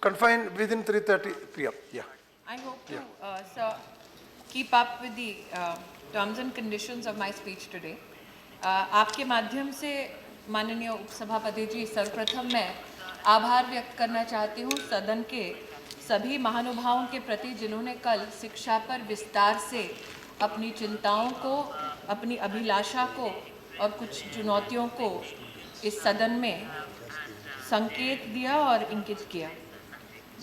confine within 3:30 p.m. Yeah. I hope to, sir, keep up with the terms and conditions of my speech today. आपके माध्यम से माननीय उपसभापति जी, सर्वप्रथम मैं आभार व्यक्त करना चाहती हूँ सदन के सभी महानुभावों के प्रति जिन्होंने कल शिक्षा पर विस्तार से अपनी चिंताओं को, अपनी अभिलाषा को और कुछ चुनौतियों को इस सदन में संकेत दिया और इंगित किया।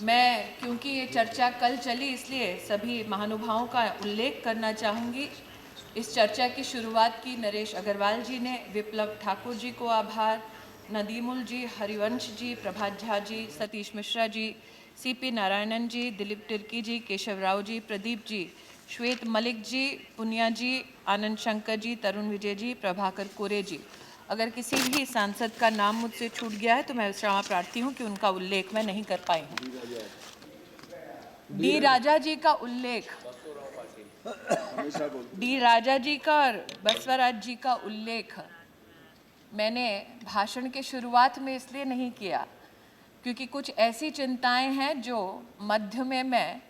मैं क्योंकि ये चर्चा कल चली इसलिए सभी महानुभावों का उल्लेख करना चाहूँगी। इस चर्चा की शुरुआत की नरेश अग्रवाल जी ने, विप्लव ठाकुर जी को आभार, नदीमुल जी, हरिवंश जी, प्रभात झा जी, सतीश मिश्रा जी, सीपी नारायणन जी, दिलीप तिर्की जी, केशव राव जी, प्रदीप जी, श्वेत मलिक जी, पुनिया जी, आनंद शंकर जी, तरुण विजय जी, प्रभाकर कोरे जी। अगर किसी भी सांसद का नाम मुझसे छूट गया है तो मैं क्षमा प्रार्थी हूँ कि उनका उल्लेख मैं नहीं कर पाई हूँ। डी राजा जी का उल्लेख, डी राजा जी का और बसवराज जी का उल्लेख मैंने भाषण के शुरुआत में इसलिए नहीं किया क्योंकि कुछ ऐसी चिंताएं हैं जो मध्य में मैं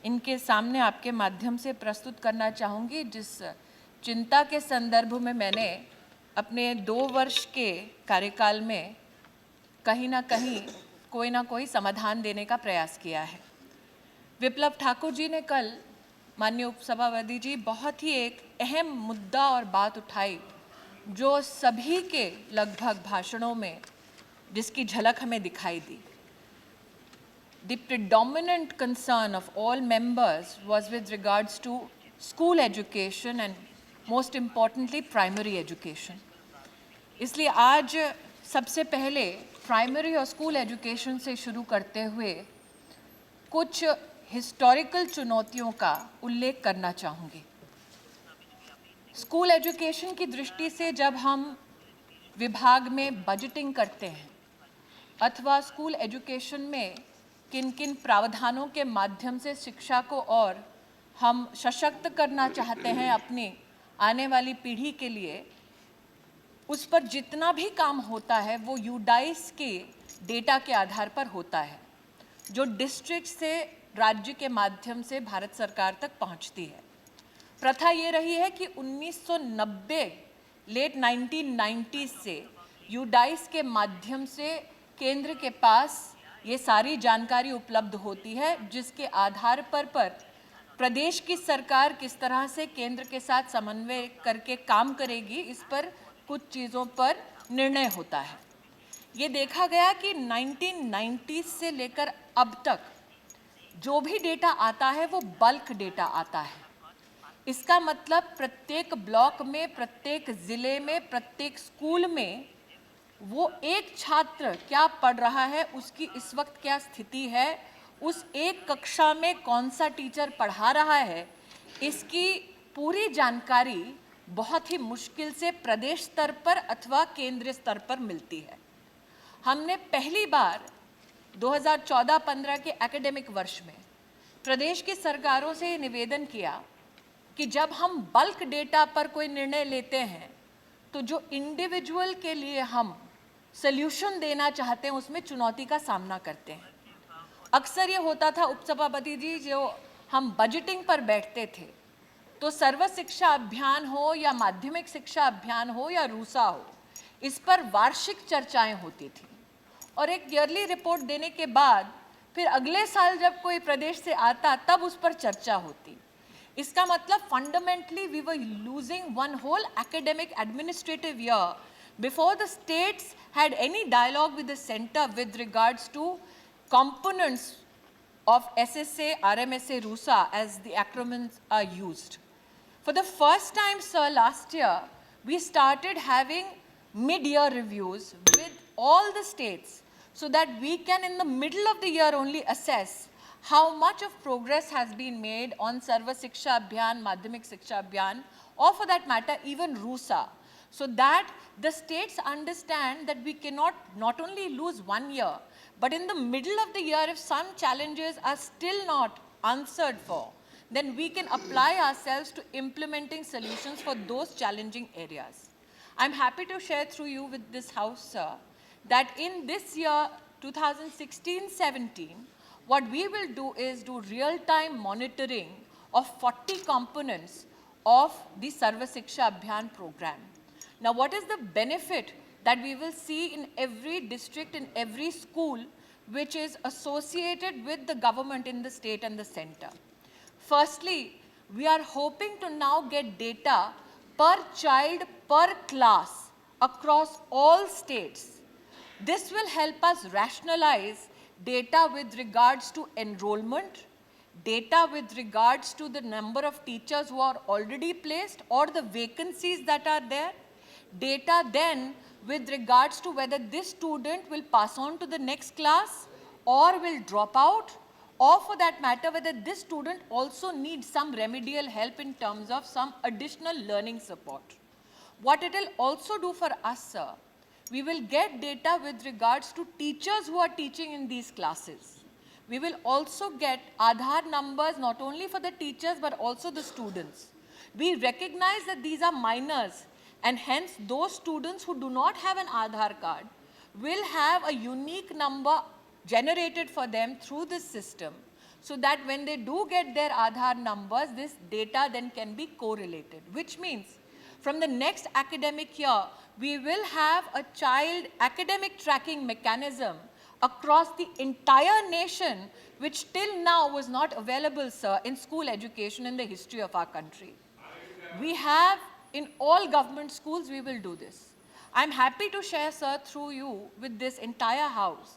इनके सामने आपके माध्यम से प्रस्तुत करना चाहूँगी, जिस चिंता के संदर्भ में मैंने अपने 2 वर्ष के कार्यकाल में कहीं ना कहीं कोई ना कोई समाधान देने का प्रयास किया है। विप्लव ठाकुर जी ने कल, माननीय उपसभापति जी, बहुत ही एक अहम मुद्दा और बात उठाई जो सभी के लगभग भाषणों में जिसकी झलक हमें दिखाई दी। The predominant concern of all members was with regards to school education and most importantly primary education. इसलिए आज सबसे पहले प्राइमरी और स्कूल एजुकेशन से शुरू करते हुए कुछ हिस्टोरिकल चुनौतियों का उल्लेख करना चाहूँगी। स्कूल एजुकेशन की दृष्टि से जब हम विभाग में बजटिंग करते हैं अथवा स्कूल एजुकेशन में किन किन प्रावधानों के माध्यम से शिक्षा को और हम सशक्त करना चाहते हैं अपनी आने वाली पीढ़ी के लिए, उस पर जितना भी काम होता है वो यूडाइस के डेटा के आधार पर होता है जो डिस्ट्रिक्ट से राज्य के माध्यम से भारत सरकार तक पहुंचती है। प्रथा ये रही है कि 1990 लेट 1990 से यूडाइस के माध्यम से केंद्र के पास ये सारी जानकारी उपलब्ध होती है जिसके आधार पर प्रदेश की सरकार किस तरह से केंद्र के साथ समन्वय करके काम करेगी, इस पर कुछ चीज़ों पर निर्णय होता है। ये देखा गया कि 1990 से लेकर अब तक जो भी डेटा आता है वो बल्क डेटा आता है। इसका मतलब प्रत्येक ब्लॉक में, प्रत्येक ज़िले में, प्रत्येक स्कूल में वो एक छात्र क्या पढ़ रहा है, उसकी इस वक्त क्या स्थिति है, उस एक कक्षा में कौन सा टीचर पढ़ा रहा है, इसकी पूरी जानकारी बहुत ही मुश्किल से प्रदेश स्तर पर अथवा केंद्रीय स्तर पर मिलती है। हमने पहली बार 2014-15 के एकेडमिक वर्ष में प्रदेश की सरकारों से निवेदन किया कि जब हम बल्क डेटा पर कोई निर्णय लेते हैं तो जो इंडिविजुअल के लिए हम सल्यूशन देना चाहते हैं उसमें चुनौती का सामना करते हैं। अक्सर ये होता था उपसभापति जी, जो हम बजटिंग पर बैठते थे तो सर्व शिक्षा अभियान हो या माध्यमिक शिक्षा अभियान हो या रूसा हो, इस पर वार्षिक चर्चाएं होती थी और एक ईयरली रिपोर्ट देने के बाद फिर अगले साल जब कोई प्रदेश से आता तब उस पर चर्चा होती। इसका मतलब fundamentally we were losing one whole academic administrative year before the states had any dialogue with the center with regards to components of SSA, RMSA, RUSA as the acronyms are used. For the first time, sir, last year, we started having mid-year reviews with all the states so that we can in the middle of the year only assess how much of progress has been made on Sarva Shiksha Abhiyan, Madhyamik Shiksha Abhiyan, or for that matter even RUSA, so that the states understand that we cannot not only lose 1 year, but in the middle of the year if some challenges are still not answered for, then we can apply ourselves to implementing solutions for those challenging areas. I'm happy to share through you with this House, sir, that in this year 2016-17, what we will do is do real-time monitoring of 40 components of the Sarva Shiksha Abhiyan program. Now, what is the benefit that we will see in every district, in every school, which is associated with the government in the state and the center? Firstly, we are hoping to now get data per child, per class across all states. This will help us rationalize data with regards to enrollment, data with regards to the number of teachers who are already placed or the vacancies that are there, data then with regards to whether this student will pass on to the next class or will drop out, or for that matter, whether this student also needs some remedial help in terms of some additional learning support. What it will also do for us, sir, we will get data with regards to teachers who are teaching in these classes. We will also get Aadhaar numbers not only for the teachers but also the students. We recognize that these are minors, and hence those students who do not have an Aadhaar card will have a unique number generated for them through this system, so that when they do get their Aadhaar numbers, this data then can be correlated, which means from the next academic year, we will have a child academic tracking mechanism across the entire nation, which till now was not available, sir, in school education in the history of our country. We have, in all government schools, we will do this. I'm happy to share, sir, through you with this entire house,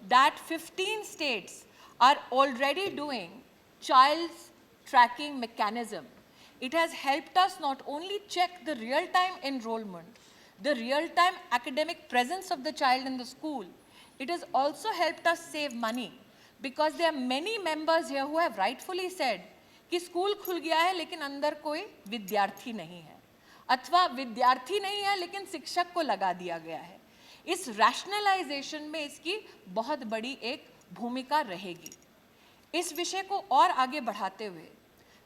that 15 states are already doing child's tracking mechanism. It has helped us not only check the real-time enrollment, the real-time academic presence of the child in the school, it has also helped us save money, because there are many members here who have rightfully said कि school खुल गया है लेकिन अंदर कोई विद्यार्थी नहीं है, अथवा विद्यार्थी नहीं है लेकिन शिक्षक को लगा दिया गया है। इस रैशनलाइजेशन में इसकी बहुत बड़ी एक भूमिका रहेगी। इस विषय को और आगे बढ़ाते हुए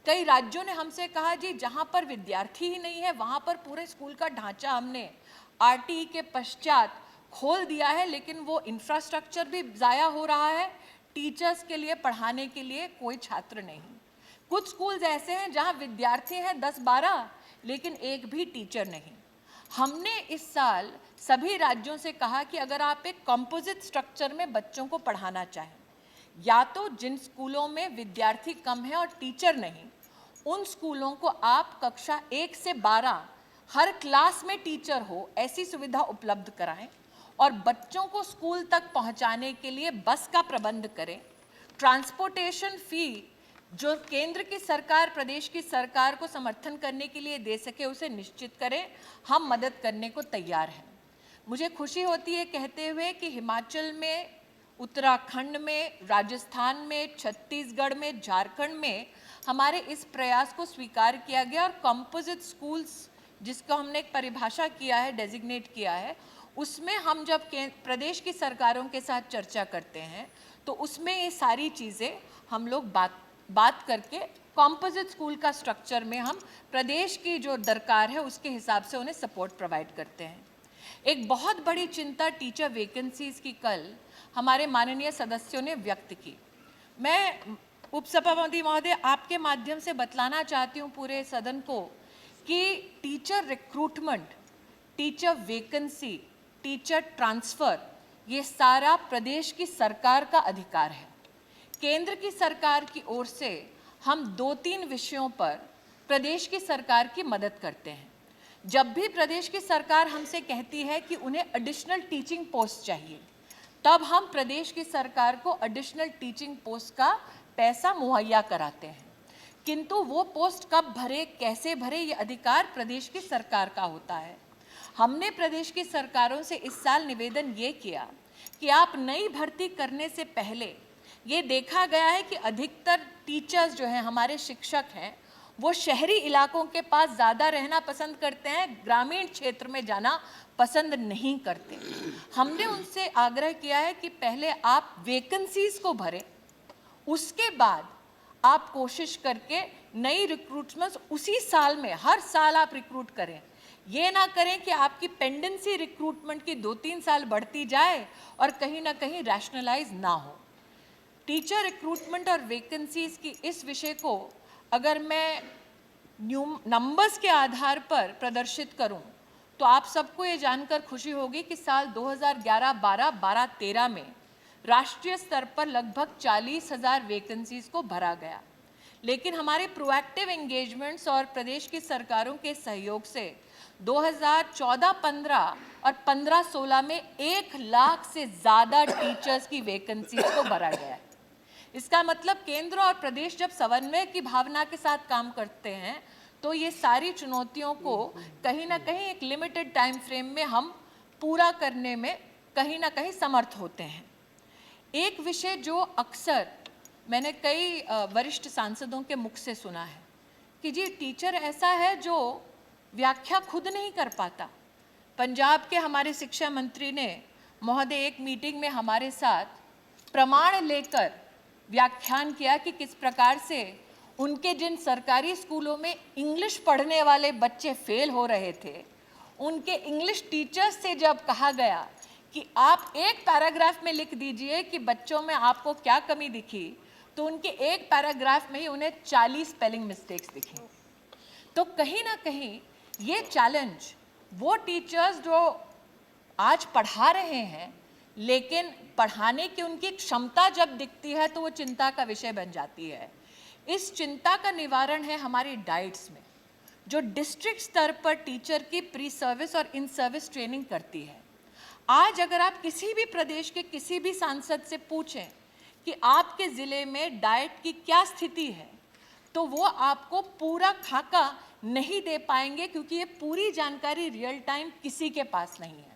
कई राज्यों ने हमसे कहा, जी जहां पर विद्यार्थी ही नहीं है वहां पर पूरे स्कूल का ढांचा हमने आरटीई के पश्चात खोल दिया है, लेकिन वो इंफ्रास्ट्रक्चर भी ज़ाया हो रहा है, टीचर्स के लिए पढ़ाने के लिए कोई छात्र नहीं। कुछ स्कूल्स ऐसे हैं जहां विद्यार्थी हैं 10-12 लेकिन एक भी टीचर नहीं। हमने इस साल सभी राज्यों से कहा कि अगर आप एक कंपोजिट स्ट्रक्चर में बच्चों को पढ़ाना चाहें, या तो जिन स्कूलों में विद्यार्थी कम है और टीचर नहीं, उन स्कूलों को आप कक्षा 1 से 12 हर क्लास में टीचर हो ऐसी सुविधा उपलब्ध कराएं और बच्चों को स्कूल तक पहुंचाने के लिए बस का प्रबंध करें। ट्रांसपोर्टेशन फी जो केंद्र की सरकार, प्रदेश की सरकार को समर्थन करने के लिए दे सके उसे निश्चित करें। हम मदद करने को तैयार हैं। मुझे खुशी होती है कहते हुए कि हिमाचल में, उत्तराखंड में, राजस्थान में, छत्तीसगढ़ में, झारखंड में हमारे इस प्रयास को स्वीकार किया गया और कंपोजिट स्कूल्स जिसको हमने एक परिभाषा किया है, डेजिग्नेट किया है, उसमें हम जब प्रदेश की सरकारों के साथ चर्चा करते हैं तो उसमें ये सारी चीज़ें हम लोग बात करके कंपोजिट स्कूल का स्ट्रक्चर में हम प्रदेश की जो दरकार है उसके हिसाब से उन्हें सपोर्ट प्रोवाइड करते हैं। एक बहुत बड़ी चिंता टीचर वैकेंसीज की कल हमारे माननीय सदस्यों ने व्यक्त की। मैं उपसभापति महोदय आपके माध्यम से बतलाना चाहती हूँ पूरे सदन को कि teacher recruitment, teacher vacancy, teacher transfer, ये सारा प्रदेश की सरकार का अधिकार है। केंद्र की सरकार की ओर से हम 2-3 विषयों पर प्रदेश की सरकार की मदद करते हैं। जब भी प्रदेश की सरकार हमसे कहती है कि उन्हें एडिशनल टीचिंग पोस्ट चाहिए, तब हम प्रदेश की सरकार को एडिशनल टीचिंग पोस्ट का पैसा मुहैया कराते हैं। किंतु वो पोस्ट कब भरे, कैसे भरे, ये अधिकार प्रदेश की सरकार का होता है। हमने प्रदेश की सरकारों से इस साल निवेदन ये किया कि आप नई भर्ती करने से पहले, ये देखा गया है कि अधिकतर टीचर्स जो हैं, हमारे शिक्षक हैं, वो शहरी इलाकों के पास ज़्यादा रहना पसंद करते हैं, ग्रामीण क्षेत्र में जाना पसंद नहीं करते। हमने उनसे आग्रह किया है कि पहले आप वैकेंसीज़ को भरें, उसके बाद आप कोशिश करके नई रिक्रूटमेंट्स उसी साल में, हर साल आप रिक्रूट करें। ये ना करें कि आपकी पेंडेंसी रिक्रूटमेंट की 2-3 साल बढ़ती जाए और कहीं ना कहीं रैशनलाइज ना हो। टीचर रिक्रूटमेंट और वैकेंसीज की इस विषय को अगर मैं नंबर्स के आधार पर प्रदर्शित करूं, तो आप सबको ये जानकर खुशी होगी कि साल 2011-12, 12-13 में राष्ट्रीय स्तर पर लगभग 40,000 वैकेंसीज को भरा गया। लेकिन हमारे प्रोएक्टिव एंगेजमेंट्स और प्रदेश की सरकारों के सहयोग से 2014-15 और 15-16 में 1 लाख से ज़्यादा टीचर्स की वैकेंसीज को भरा गया है। इसका मतलब केंद्र और प्रदेश जब समन्वय की भावना के साथ काम करते हैं तो ये सारी चुनौतियों को कहीं ना कहीं एक लिमिटेड टाइम फ्रेम में हम पूरा करने में कहीं ना कहीं समर्थ होते हैं। एक विषय जो अक्सर मैंने कई वरिष्ठ सांसदों के मुख से सुना है कि जी टीचर ऐसा है जो व्याख्या खुद नहीं कर पाता। पंजाब के हमारे शिक्षा मंत्री ने महोदय एक मीटिंग में हमारे साथ प्रमाण लेकर व्याख्यान किया कि किस प्रकार से उनके जिन सरकारी स्कूलों में इंग्लिश पढ़ने वाले बच्चे फेल हो रहे थे, उनके इंग्लिश टीचर्स से जब कहा गया कि आप एक पैराग्राफ में लिख दीजिए कि बच्चों में आपको क्या कमी दिखी, तो उनके एक पैराग्राफ में ही उन्हें 40 स्पेलिंग मिस्टेक्स दिखी। तो कहीं ना कहीं ये चैलेंज वो टीचर्स जो आज पढ़ा रहे हैं, लेकिन पढ़ाने की उनकी क्षमता जब दिखती है तो वो चिंता का विषय बन जाती है। इस चिंता का निवारण है हमारी डाइट्स में, जो डिस्ट्रिक्ट स्तर पर टीचर की प्री सर्विस और इन सर्विस ट्रेनिंग करती है। आज अगर आप किसी भी प्रदेश के किसी भी सांसद से पूछें कि आपके ज़िले में डाइट की क्या स्थिति है, तो वो आपको पूरा खाका नहीं दे पाएंगे, क्योंकि ये पूरी जानकारी रियल टाइम किसी के पास नहीं है।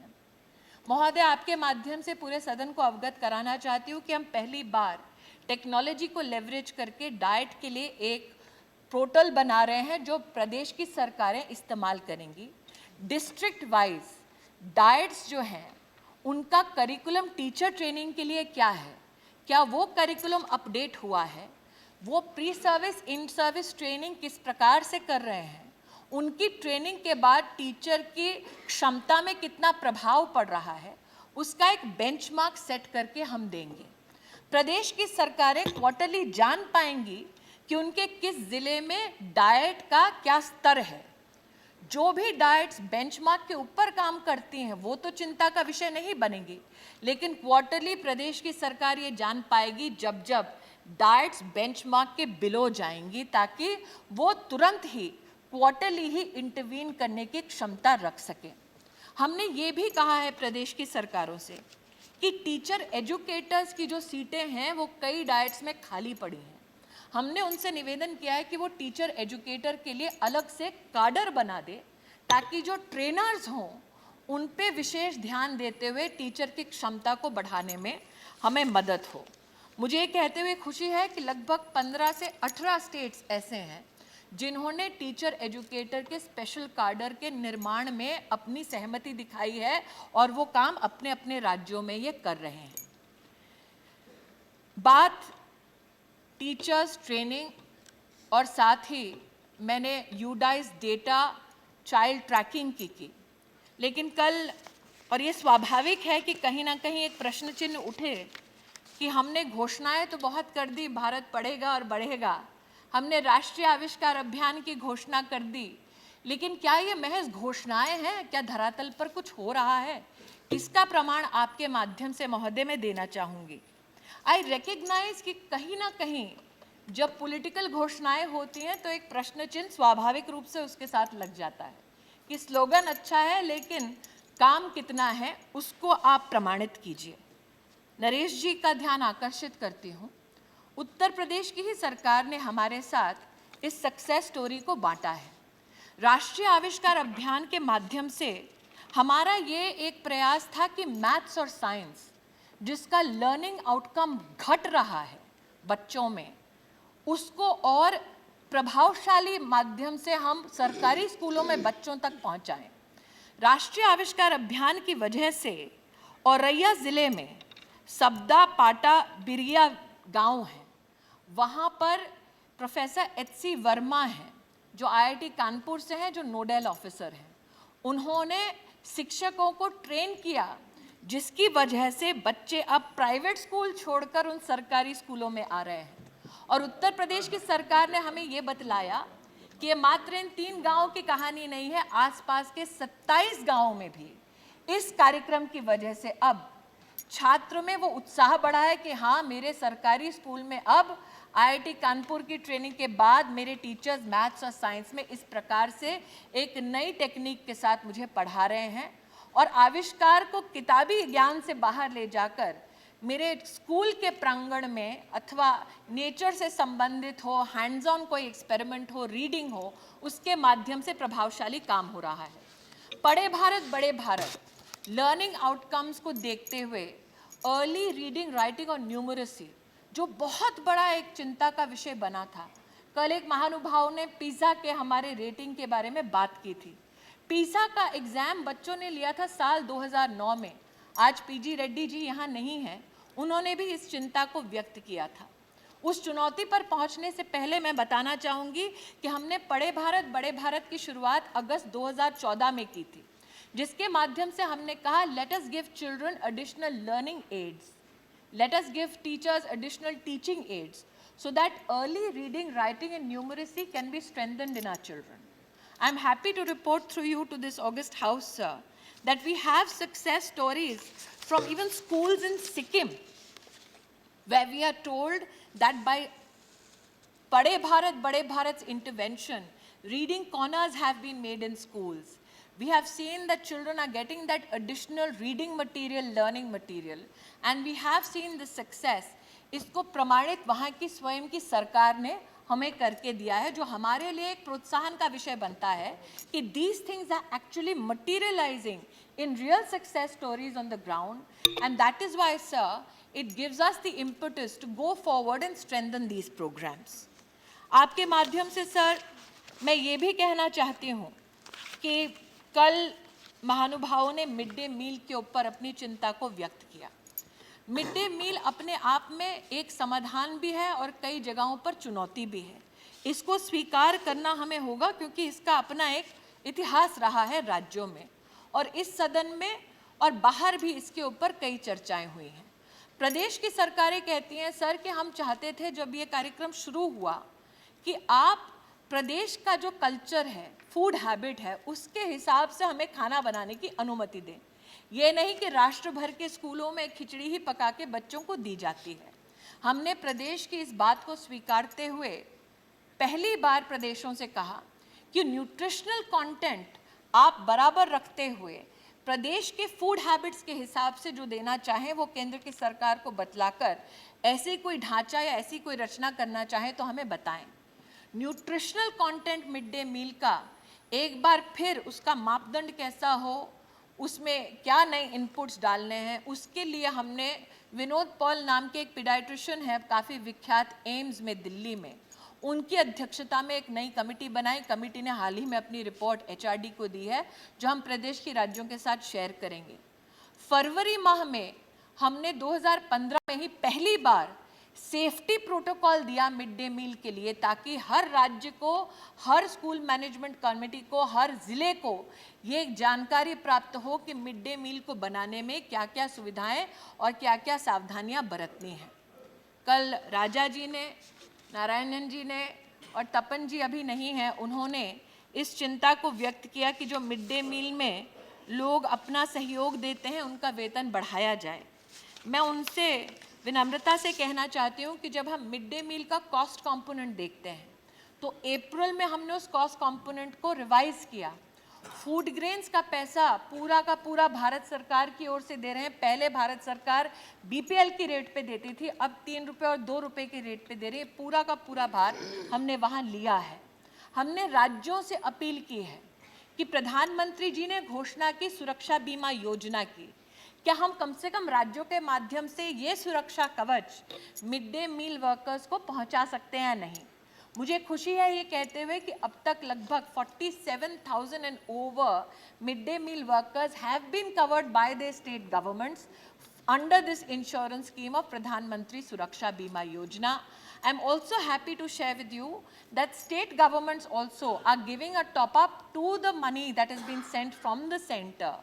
महोदय, आपके माध्यम से पूरे सदन को अवगत कराना चाहती हूँ कि हम पहली बार टेक्नोलॉजी को लेवरेज करके डाइट के लिए एक पोर्टल बना रहे हैं जो प्रदेश की सरकारें इस्तेमाल करेंगी। डिस्ट्रिक्ट वाइज डाइट्स जो हैं उनका करिकुलम टीचर ट्रेनिंग के लिए क्या है, क्या वो करिकुलम अपडेट हुआ है, वो pre service in service training किस प्रकार से कर रहे हैं, उनकी ट्रेनिंग के बाद टीचर की क्षमता में कितना प्रभाव पड़ रहा है, उसका एक बेंचमार्क सेट करके हम देंगे। प्रदेश की सरकारें क्वार्टरली जान पाएंगी कि उनके किस ज़िले में डाइट का क्या स्तर है। जो भी डाइट्स बेंचमार्क के ऊपर काम करती हैं वो तो चिंता का विषय नहीं बनेगी, लेकिन क्वार्टरली प्रदेश की सरकार ये जान पाएगी जब जब डाइट्स बेंचमार्क के बिलो जाएंगी, ताकि वो तुरंत ही क्वार्टरली ही इंटरवीन करने की क्षमता रख सके। हमने ये भी कहा है प्रदेश की सरकारों से कि टीचर एजुकेटर्स की जो सीटें हैं वो कई डाइट्स में खाली पड़ी हैं। हमने उनसे निवेदन किया है कि वो टीचर एजुकेटर के लिए अलग से काडर बना दे, ताकि जो ट्रेनर्स हों उन पे विशेष ध्यान देते हुए टीचर की क्षमता को बढ़ाने में हमें मदद हो। मुझे ये कहते हुए खुशी है कि लगभग 15 से 18 स्टेट्स ऐसे हैं जिन्होंने टीचर एजुकेटर के स्पेशल काडर के निर्माण में अपनी सहमति दिखाई है और वो काम अपने अपने राज्यों में ये कर रहे हैं। बात टीचर्स ट्रेनिंग और साथ ही मैंने यूडाइज डेटा चाइल्ड ट्रैकिंग की, लेकिन कल, और ये स्वाभाविक है कि कहीं ना कहीं एक प्रश्न चिन्ह उठे कि हमने घोषणाएं तो बहुत कर दी, भारत पढ़ेगा और बढ़ेगा, हमने राष्ट्रीय आविष्कार अभियान की घोषणा कर दी, लेकिन क्या ये महज घोषणाएं हैं, क्या धरातल पर कुछ हो रहा है? इसका प्रमाण आपके माध्यम से महोदय मैं देना चाहूँगी। आई रिकग्नाइज कि कहीं ना कहीं जब पॉलिटिकल घोषणाएं होती हैं तो एक प्रश्न चिन्ह स्वाभाविक रूप से उसके साथ लग जाता है कि स्लोगन अच्छा है लेकिन काम कितना है, उसको आप प्रमाणित कीजिए। नरेश जी का ध्यान आकर्षित करती हूँ, उत्तर प्रदेश की ही सरकार ने हमारे साथ इस सक्सेस स्टोरी को बांटा है। राष्ट्रीय आविष्कार अभियान के माध्यम से हमारा ये एक प्रयास था कि मैथ्स और साइंस जिसका लर्निंग आउटकम घट रहा है बच्चों में, उसको और प्रभावशाली माध्यम से हम सरकारी स्कूलों में बच्चों तक पहुंचाएं। राष्ट्रीय आविष्कार अभियान की वजह से औरैया ज़िले में सबदा पाटा बिरिया गांव है, वहाँ पर प्रोफेसर एच.सी. वर्मा हैं जो IIT कानपुर से हैं, जो नोडल ऑफिसर हैं। उन्होंने शिक्षकों को ट्रेन किया जिसकी वजह से बच्चे अब प्राइवेट स्कूल छोड़कर उन सरकारी स्कूलों में आ रहे हैं। और उत्तर प्रदेश की सरकार ने हमें ये बतलाया कि ये मात्र इन 3 गांवों की कहानी नहीं है, आसपास के 27 गांवों में भी इस कार्यक्रम की वजह से अब छात्रों में वो उत्साह बढ़ा है कि हाँ, मेरे सरकारी स्कूल में अब आईआईटी कानपुर की ट्रेनिंग के बाद मेरे टीचर्स मैथ्स और साइंस में इस प्रकार से एक नई टेक्निक के साथ मुझे पढ़ा रहे हैं और आविष्कार को किताबी ज्ञान से बाहर ले जाकर मेरे स्कूल के प्रांगण में अथवा नेचर से संबंधित हो, हैंड्स ऑन कोई एक्सपेरिमेंट हो, रीडिंग हो, उसके माध्यम से प्रभावशाली काम हो रहा है। पढ़े भारत बड़े भारत लर्निंग आउटकम्स को देखते हुए अर्ली रीडिंग, राइटिंग और न्यूमरेसी जो बहुत बड़ा एक चिंता का विषय बना था, कल एक महानुभाव ने पिज़्ज़ा के हमारे रेटिंग के बारे में बात की थी। पिज़्ज़ा का एग्ज़ाम बच्चों ने लिया था साल 2009 में। आज पीजी रेड्डी जी यहाँ नहीं हैं, उन्होंने भी इस चिंता को व्यक्त किया था। उस चुनौती पर पहुँचने से पहले मैं बताना चाहूँगी कि हमने पढ़े भारत बड़े भारत की शुरुआत अगस्त 2014 में की थी, जिसके माध्यम से हमने कहा let us give children additional learning aids, let us give teachers additional teaching aids so that early reading, writing and numeracy can be strengthened in our children. I am happy to report through you to this august house, sir, that we have success stories from even schools in Sikkim, where we are told that by Padhe Bharat, Bade Bharat's intervention, reading corners have been made in schools. We have seen that children are getting that additional reading material, learning material, and we have seen the success. इसको प्रमाणित वहाँ की स्वयं की सरकार ने हमें करके दिया है, जो हमारे लिए एक प्रोत्साहन का विषय बनता है कि these things are actually materializing in real success stories on the ground, and that is why, sir, it gives us the impetus to go forward and strengthen these programs. आपके माध्यम से सर मैं ये भी कहना चाहती हूँ कि कल महानुभावों ने मिड डे मील के ऊपर अपनी चिंता को व्यक्त किया। मिड डे मील अपने आप में एक समाधान भी है और कई जगहों पर चुनौती भी है। इसको स्वीकार करना हमें होगा क्योंकि इसका अपना एक इतिहास रहा है राज्यों में, और इस सदन में और बाहर भी इसके ऊपर कई चर्चाएं हुई हैं। प्रदेश की सरकारें कहती हैं सर कि हम चाहते थे जब ये कार्यक्रम शुरू हुआ कि आप प्रदेश का जो कल्चर है, फूड हैबिट है, उसके हिसाब से हमें खाना बनाने की अनुमति दें। ये नहीं कि राष्ट्र भर के स्कूलों में खिचड़ी ही पका के बच्चों को दी जाती है। हमने प्रदेश की इस बात को स्वीकारते हुए पहली बार प्रदेशों से कहा कि न्यूट्रिशनल कंटेंट आप बराबर रखते हुए प्रदेश के फूड हैबिट्स के हिसाब से जो देना चाहें वो केंद्र की सरकार को बतलाकर ऐसे कोई ढांचा या ऐसी कोई रचना करना चाहें तो हमें बताएं। Nutritional content mid day meal का एक बार फिर उसका मापदंड कैसा हो, उसमें क्या नए इनपुट्स डालने हैं, उसके लिए हमने विनोद पॉल नाम के एक पीडियाट्रिशियन है काफ़ी विख्यात एम्स में दिल्ली में, उनकी अध्यक्षता में एक नई कमेटी बनाई। कमेटी ने हाल ही में अपनी रिपोर्ट एचआरडी को दी है जो हम प्रदेश के राज्यों के साथ शेयर करेंगे। फरवरी माह में हमने 2015 में ही पहली बार सेफ्टी प्रोटोकॉल दिया मिड डे मील के लिए, ताकि हर राज्य को, हर स्कूल मैनेजमेंट कमेटी को, हर ज़िले को ये जानकारी प्राप्त हो कि मिड डे मील को बनाने में क्या क्या सुविधाएं और क्या क्या सावधानियां बरतनी हैं। कल राजा जी ने, नारायणन जी ने और तपन जी अभी नहीं हैं, उन्होंने इस चिंता को व्यक्त किया कि जो मिड डे मील में लोग अपना सहयोग देते हैं उनका वेतन बढ़ाया जाए। मैं उनसे विनम्रता से कहना चाहती हूँ कि जब हम मिड डे मील का कॉस्ट कंपोनेंट देखते हैं तो अप्रैल में हमने उस कॉस्ट कंपोनेंट को रिवाइज किया। फूड ग्रेन्स का पैसा पूरा का पूरा भारत सरकार की ओर से दे रहे हैं। पहले भारत सरकार बीपीएल की रेट पे देती थी, अब 3 रुपये और 2 रुपये की रेट पे दे रही है। पूरा का पूरा भार हमने वहाँ लिया है। हमने राज्यों से अपील की है कि प्रधानमंत्री जी ने घोषणा की सुरक्षा बीमा योजना की, क्या हम कम से कम राज्यों के माध्यम से ये सुरक्षा कवच मिड डे मील वर्कर्स को पहुंचा सकते हैं या नहीं। मुझे खुशी है ये कहते हुए कि अब तक लगभग 47,000 and over mid day meal workers have been covered by the state governments under this insurance scheme of Pradhan Mantri Suraksha Bima Yojana. I am also happy to share with you that state governments also are giving a top up to the money that has been sent from the center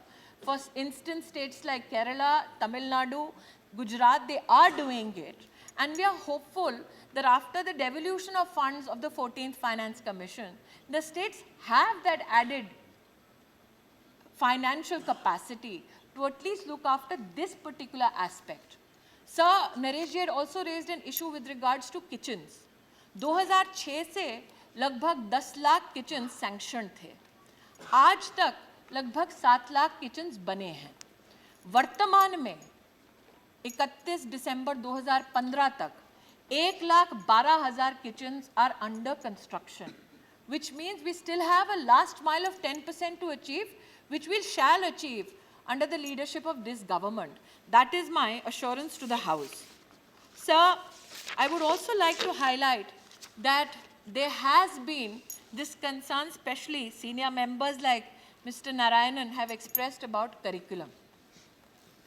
For instance, states like Kerala, Tamil Nadu, Gujarat, they are doing it. And we are hopeful that after the devolution of funds of the 14th Finance Commission, the states have that added financial capacity to at least look after this particular aspect. Sir, Naresh ji had also raised an issue with regards to kitchens. 2006 से लगभग 10 lakh kitchens sanction थे. आज तक लगभग 7 lakh kitchens बने हैं. वर्तमान में 31 दिसंबर 2015 तक 1,12,000 kitchens are under construction, which means we still have a last mile of 10% to achieve, which we shall achieve under the leadership of this government. That is my assurance to the House. Sir, I would also like to highlight that there has been this concern, especially senior members like Mr. Narayanan have expressed about curriculum.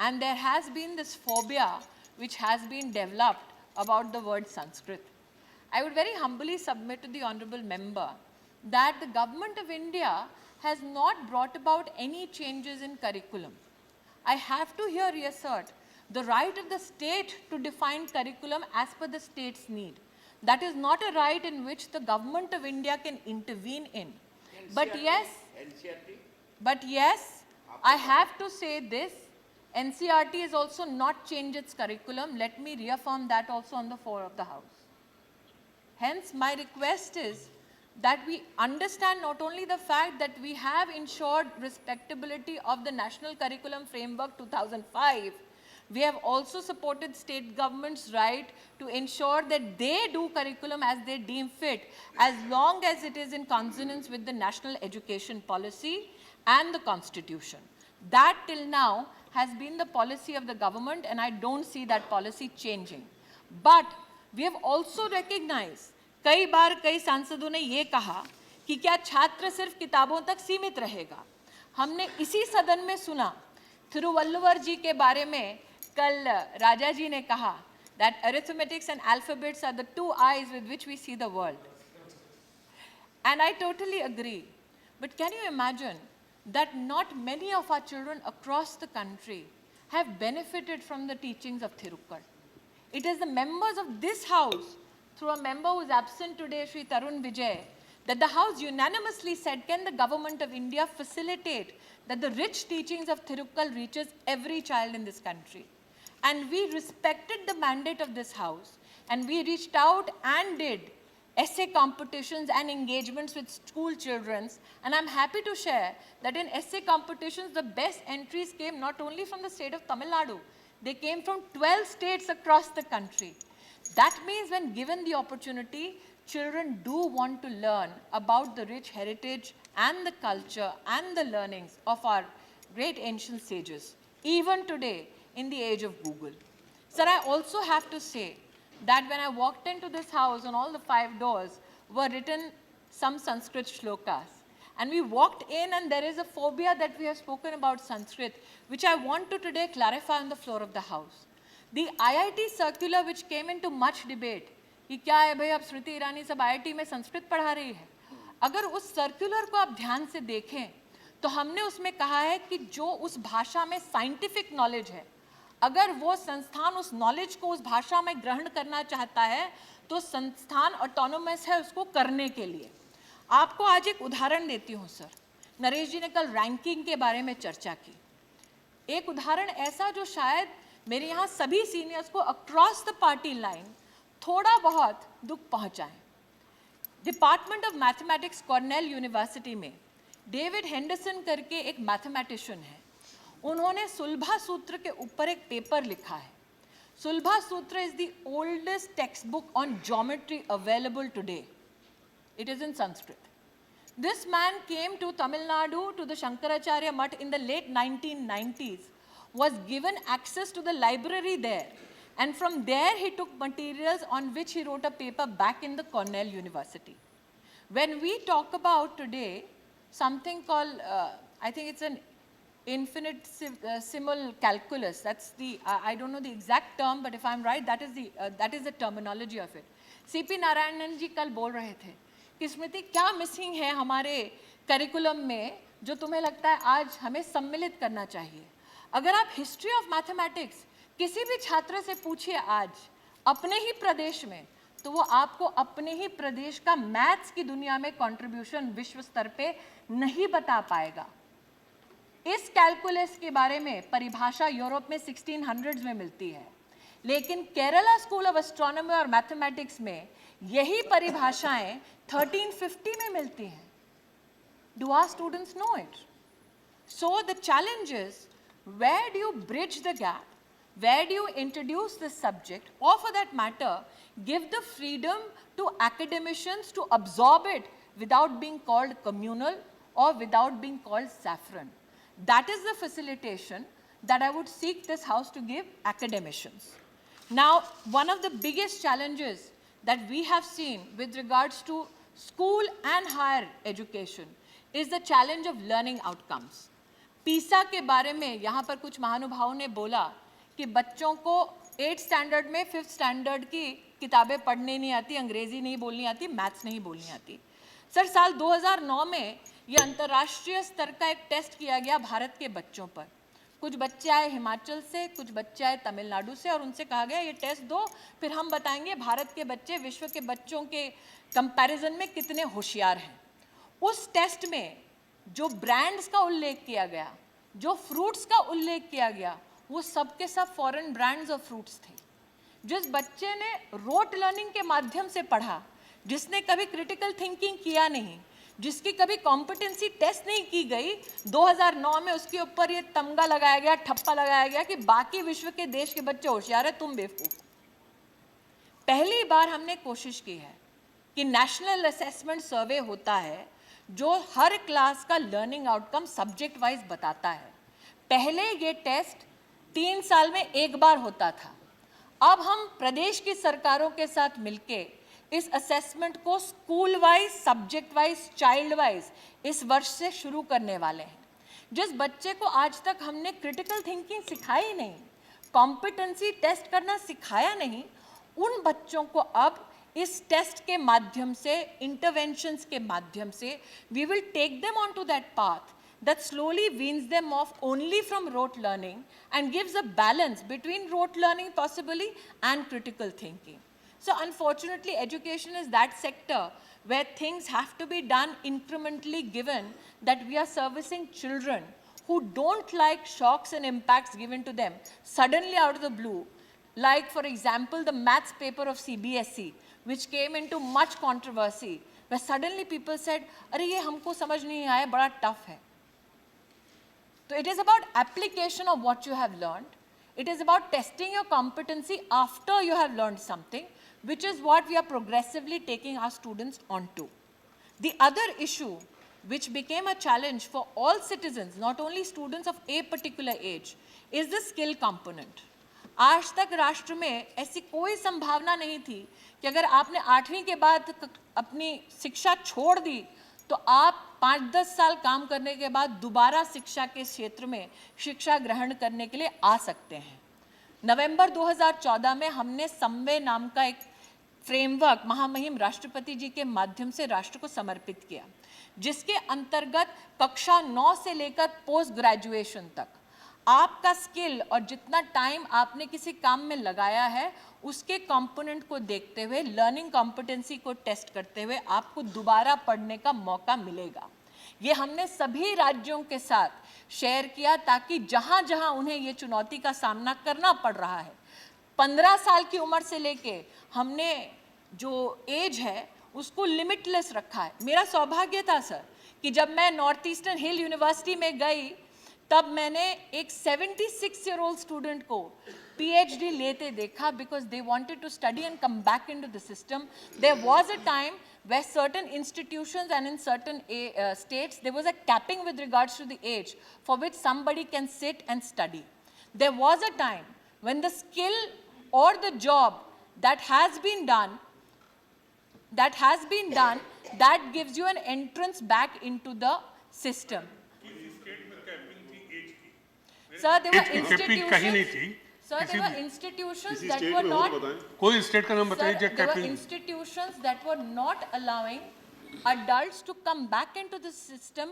And there has been this phobia which has been developed about the word Sanskrit. I would very humbly submit to the honorable member that the government of India has not brought about any changes in curriculum. I have to here reassert the right of the state to define curriculum as per the state's need. That is not a right in which the government of India can intervene in. But yes, I have to say this, NCERT has also not changed its curriculum. Let me reaffirm that also on the floor of the House. Hence, my request is that we understand not only the fact that we have ensured respectability of the National Curriculum Framework 2005, we have also supported state governments' right to ensure that they do curriculum as they deem fit, as long as it is in consonance with the national education policy and the constitution. That till now has been the policy of the government, and I don't see that policy changing. But we have also recognized, कई बार कई सांसदों ने ये कहा कि क्या छात्र सिर्फ किताबों तक सीमित रहेगा. हमने इसी सदन में सुना थिरुवल्लुवर जी के बारे में कल राजा जी ने कहा that arithmetics and alphabets are the two eyes with which we see the world. And I totally agree. But can you imagine that not many of our children across the country have benefited from the teachings of Thirukal? It is the members of this House, through a member who is absent today, Sri Tarun Vijay, that the House unanimously said, can the government of India facilitate that the rich teachings of Thirukal reaches every child in this country? And we respected the mandate of this House, and we reached out and did essay competitions and engagements with school children. And I'm happy to share that in essay competitions, the best entries came not only from the state of Tamil Nadu, they came from 12 states across the country. That means when given the opportunity, children do want to learn about the rich heritage and the culture and the learnings of our great ancient sages, even today in the age of Google. Sir, I also have to say that when I walked into this house, on all the 5 doors were written some Sanskrit shlokas. And we walked in, and there is a phobia that we have spoken about Sanskrit, which I want to today clarify on the floor of the House. The IIT circular which came into much debate, कि क्या है भाई अब स्मृति ईरानी सब IIT में संस्कृत पढ़ा रही है. अगर उस सर्कुलर को आप ध्यान से देखें तो हमने उसमें कहा है कि जो उस भाषा में साइंटिफिक नॉलेज है, अगर वो संस्थान उस नॉलेज को उस भाषा में ग्रहण करना चाहता है तो संस्थान ऑटोनोमस है उसको करने के लिए. आपको आज एक उदाहरण देती हूँ सर. नरेश जी ने कल रैंकिंग के बारे में चर्चा की. एक उदाहरण ऐसा जो शायद मेरे यहाँ सभी सीनियर्स को अक्रॉस द पार्टी लाइन थोड़ा बहुत दुख पहुँचाए. Department of mathematics Cornell university में डेविड हेंडरसन करके एक मैथमेटिशियन है. उन्होंने सुलभा सूत्र के ऊपर एक पेपर लिखा है. सुलभा सूत्र is the oldest text book on geometry available today. It is in Sanskrit. This man came to Tamil Nadu, to the Shankaracharya Mutt in the late 1990s, was given access to the library there, and from there he took materials on which he wrote a paper back in the Cornell University. When we talk about today something called, I think it's an infinitesimal calculus, that's the, I don't know the exact term, but if I'm right, that is the terminology of it. C.P. Narayanan ji कल बोल रहे थे कि स्मृति क्या missing है हमारे curriculum में जो तुम्हें लगता है आज हमें सम्मिलित करना चाहिए। अगर आप हिस्ट्री ऑफ मैथमेटिक्स किसी भी छात्र से पूछिए आज अपने ही प्रदेश में, तो वो आपको अपने ही प्रदेश का मैथ्स की दुनिया में कंट्रीब्यूशन विश्व स्तर पे नहीं बता पाएगा। इस कैलकुलस के बारे में परिभाषा यूरोप में 1600s में मिलती है, लेकिन केरला स्कूल ऑफ एस्ट्रोनॉमी और मैथमेटिक्स में यही परिभाषाएं 1350 में मिलती हैं। Do our students know it? So the challenge is, where do you bridge the gap? Where do you introduce this subject? Or for that matter, give the freedom to academicians to absorb it without being called communal or without being called saffron. That is the facilitation that I would seek this house to give academicians. Now, one of the biggest challenges that we have seen with regards to school and higher education is the challenge of learning outcomes. पीसा के बारे में यहाँ पर कुछ महानुभावों ने बोला कि बच्चों को 8th स्टैंडर्ड में 5th स्टैंडर्ड की किताबें पढ़ने नहीं आती, अंग्रेजी नहीं बोलनी आती, मैथ्स नहीं बोलनी आती। सर, साल 2009 में ये अंतर्राष्ट्रीय स्तर का एक टेस्ट किया गया भारत के बच्चों पर। कुछ बच्चे आए हिमाचल से, कुछ बच्चे आए तमिलनाडु से, और उनसे कहा गया ये टेस्ट दो, फिर हम बताएंगे भारत के बच्चे विश्व के बच्चों के कंपैरिजन में कितने होशियार हैं। उस टेस्ट में जो ब्रांड्स का उल्लेख किया गया, जो फ्रूट्स का उल्लेख किया गया, वो सब के सब फॉरेन ब्रांड्स और फ्रूट्स थे। जिस बच्चे ने रोट लर्निंग के माध्यम से पढ़ा, जिसने कभी क्रिटिकल थिंकिंग किया नहीं, जिसकी कभी कॉम्पिटेंसी टेस्ट नहीं की गई, 2009 में उसके ऊपर ये तमगा लगाया गया, ठप्पा लगाया गया कि बाकी विश्व के देश के बच्चे होशियार है, तुम बेवकूफ। पहली बार हमने कोशिश की है कि नेशनल असेसमेंट सर्वे होता है जो हर क्लास का लर्निंग आउटकम सब्जेक्ट वाइज बताता है। पहले ये टेस्ट 3 साल में एक बार होता था। अब हम प्रदेश की सरकारों के साथ मिलके इस असेसमेंट को school wise, subject wise, child wise इस वर्ष से शुरू करने वाले हैं। जिस बच्चे को आज तक हमने क्रिटिकल थिंकिंग सिखाई नहीं, कॉम्पिटेंसी टेस्ट करना सिखाया नहीं, उन बच्चों को अब इस टेस्ट के माध्यम से, इंटरवेंशंस के माध्यम से, we will take them on to that path that slowly weans them off only from rote learning and gives a balance between rote learning possibly and critical thinking. So unfortunately, education is that sector where things have to be done incrementally, given that we are servicing children who don't like shocks and impacts given to them suddenly out of the blue. Like for example, the maths paper of CBSE, which came into much controversy, where suddenly people said, "अरे ये हमको समझ नहीं आया, बड़ा tough है." So it is about application of what you have learned. It is about testing your competency after you have learned something, which is what we are progressively taking our students onto. The other issue, which became a challenge for all citizens, not only students of a particular age, is the skill component. आज तक राष्ट्र में ऐसी कोई संभावना नहीं थी कि अगर आपने 8वीं के बाद अपनी शिक्षा छोड़ दी तो आप 5-10 साल काम करने के बाद दोबारा शिक्षा के क्षेत्र में शिक्षा ग्रहण करने के लिए आ सकते हैं। नवंबर 2014 में हमने समवे नाम का एक फ्रेमवर्क महामहिम राष्ट्रपति जी के माध्यम से राष्ट्र को समर्पित किया, जिसके अंतर्गत कक्षा 9 से लेकर पोस्ट ग्रेजुएशन तक आपका स्किल और जितना टाइम आपने किसी काम में लगाया है उसके कंपोनेंट को देखते हुए, लर्निंग कॉम्पिटेंसी को टेस्ट करते हुए आपको दोबारा पढ़ने का मौका मिलेगा। ये हमने सभी राज्यों के साथ शेयर किया ताकि जहाँ जहाँ उन्हें ये चुनौती का सामना करना पड़ रहा है, 15 साल की उम्र से लेके हमने जो एज है उसको लिमिटलेस रखा है। मेरा सौभाग्य था सर कि जब मैं नॉर्थ ईस्टर्न हिल यूनिवर्सिटी में गई तब मैंने एक 76-year-old स्टूडेंट को PhD लेते देखा, because they wanted to study and come back into the system. There was a time where certain institutions and in certain states there was a capping with regards to the age for which somebody can sit and study. There was a time when the skill or the job that has been done that gives you an entrance back into the system. Sir, there were institutions. Sir, there were institutions that were not. कोई state का नाम बताइए Sir, there were institutions that were not allowing adults to come back into the system,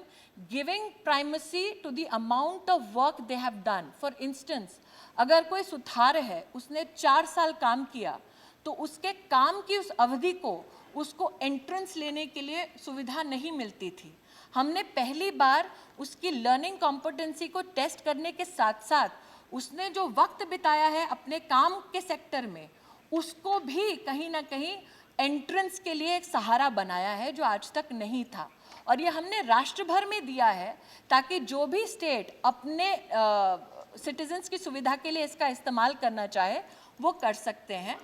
giving primacy to the amount of work they have done. For instance, अगर कोई सुथार है, उसने 4 साल काम किया, तो उसके काम की उस अवधि को उसको एंट्रेंस लेने के लिए सुविधा नहीं मिलती थी। हमने पहली बार उसकी लर्निंग कॉम्पिटेंसी को टेस्ट करने के साथ साथ उसने जो वक्त बिताया है अपने काम के सेक्टर में, उसको भी कहीं ना कहीं एंट्रेंस के लिए एक सहारा बनाया है जो आज तक नहीं था। और ये हमने राष्ट्र भर में दिया है ताकि जो भी स्टेट अपने सिटीजन्स की सुविधा के लिए इसका इस्तेमाल करना चाहे वो कर सकते हैं।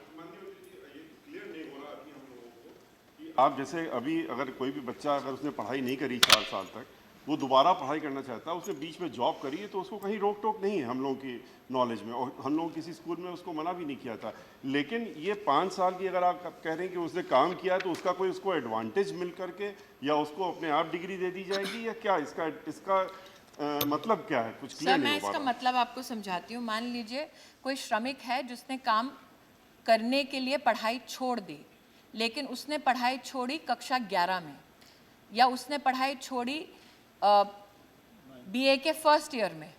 आप जैसे अभी अगर कोई भी बच्चा अगर उसने पढ़ाई नहीं करी 4 साल तक, वो दोबारा पढ़ाई करना चाहता है, उसने बीच में जॉब करी है, तो उसको कहीं रोक टोक नहीं है हम लोगों की नॉलेज में, और हम लोग किसी स्कूल में उसको मना भी नहीं किया था। लेकिन ये 5 साल की अगर आप कह रहे हैं कि उसने काम किया है तो उसका कोई उसको एडवांटेज मिल करके या उसको अपने आप डिग्री दे दी जाएगी, या क्या इसका मतलब क्या है? कुछ क्लियर सर, नहीं मैं हो पा इसका रहा। मतलब आपको समझाती हूँ। मान लीजिए कोई श्रमिक है जिसने काम करने के लिए पढ़ाई छोड़ दी, लेकिन उसने पढ़ाई छोड़ी कक्षा 11 में, या उसने पढ़ाई छोड़ी बीए के फर्स्ट ईयर में।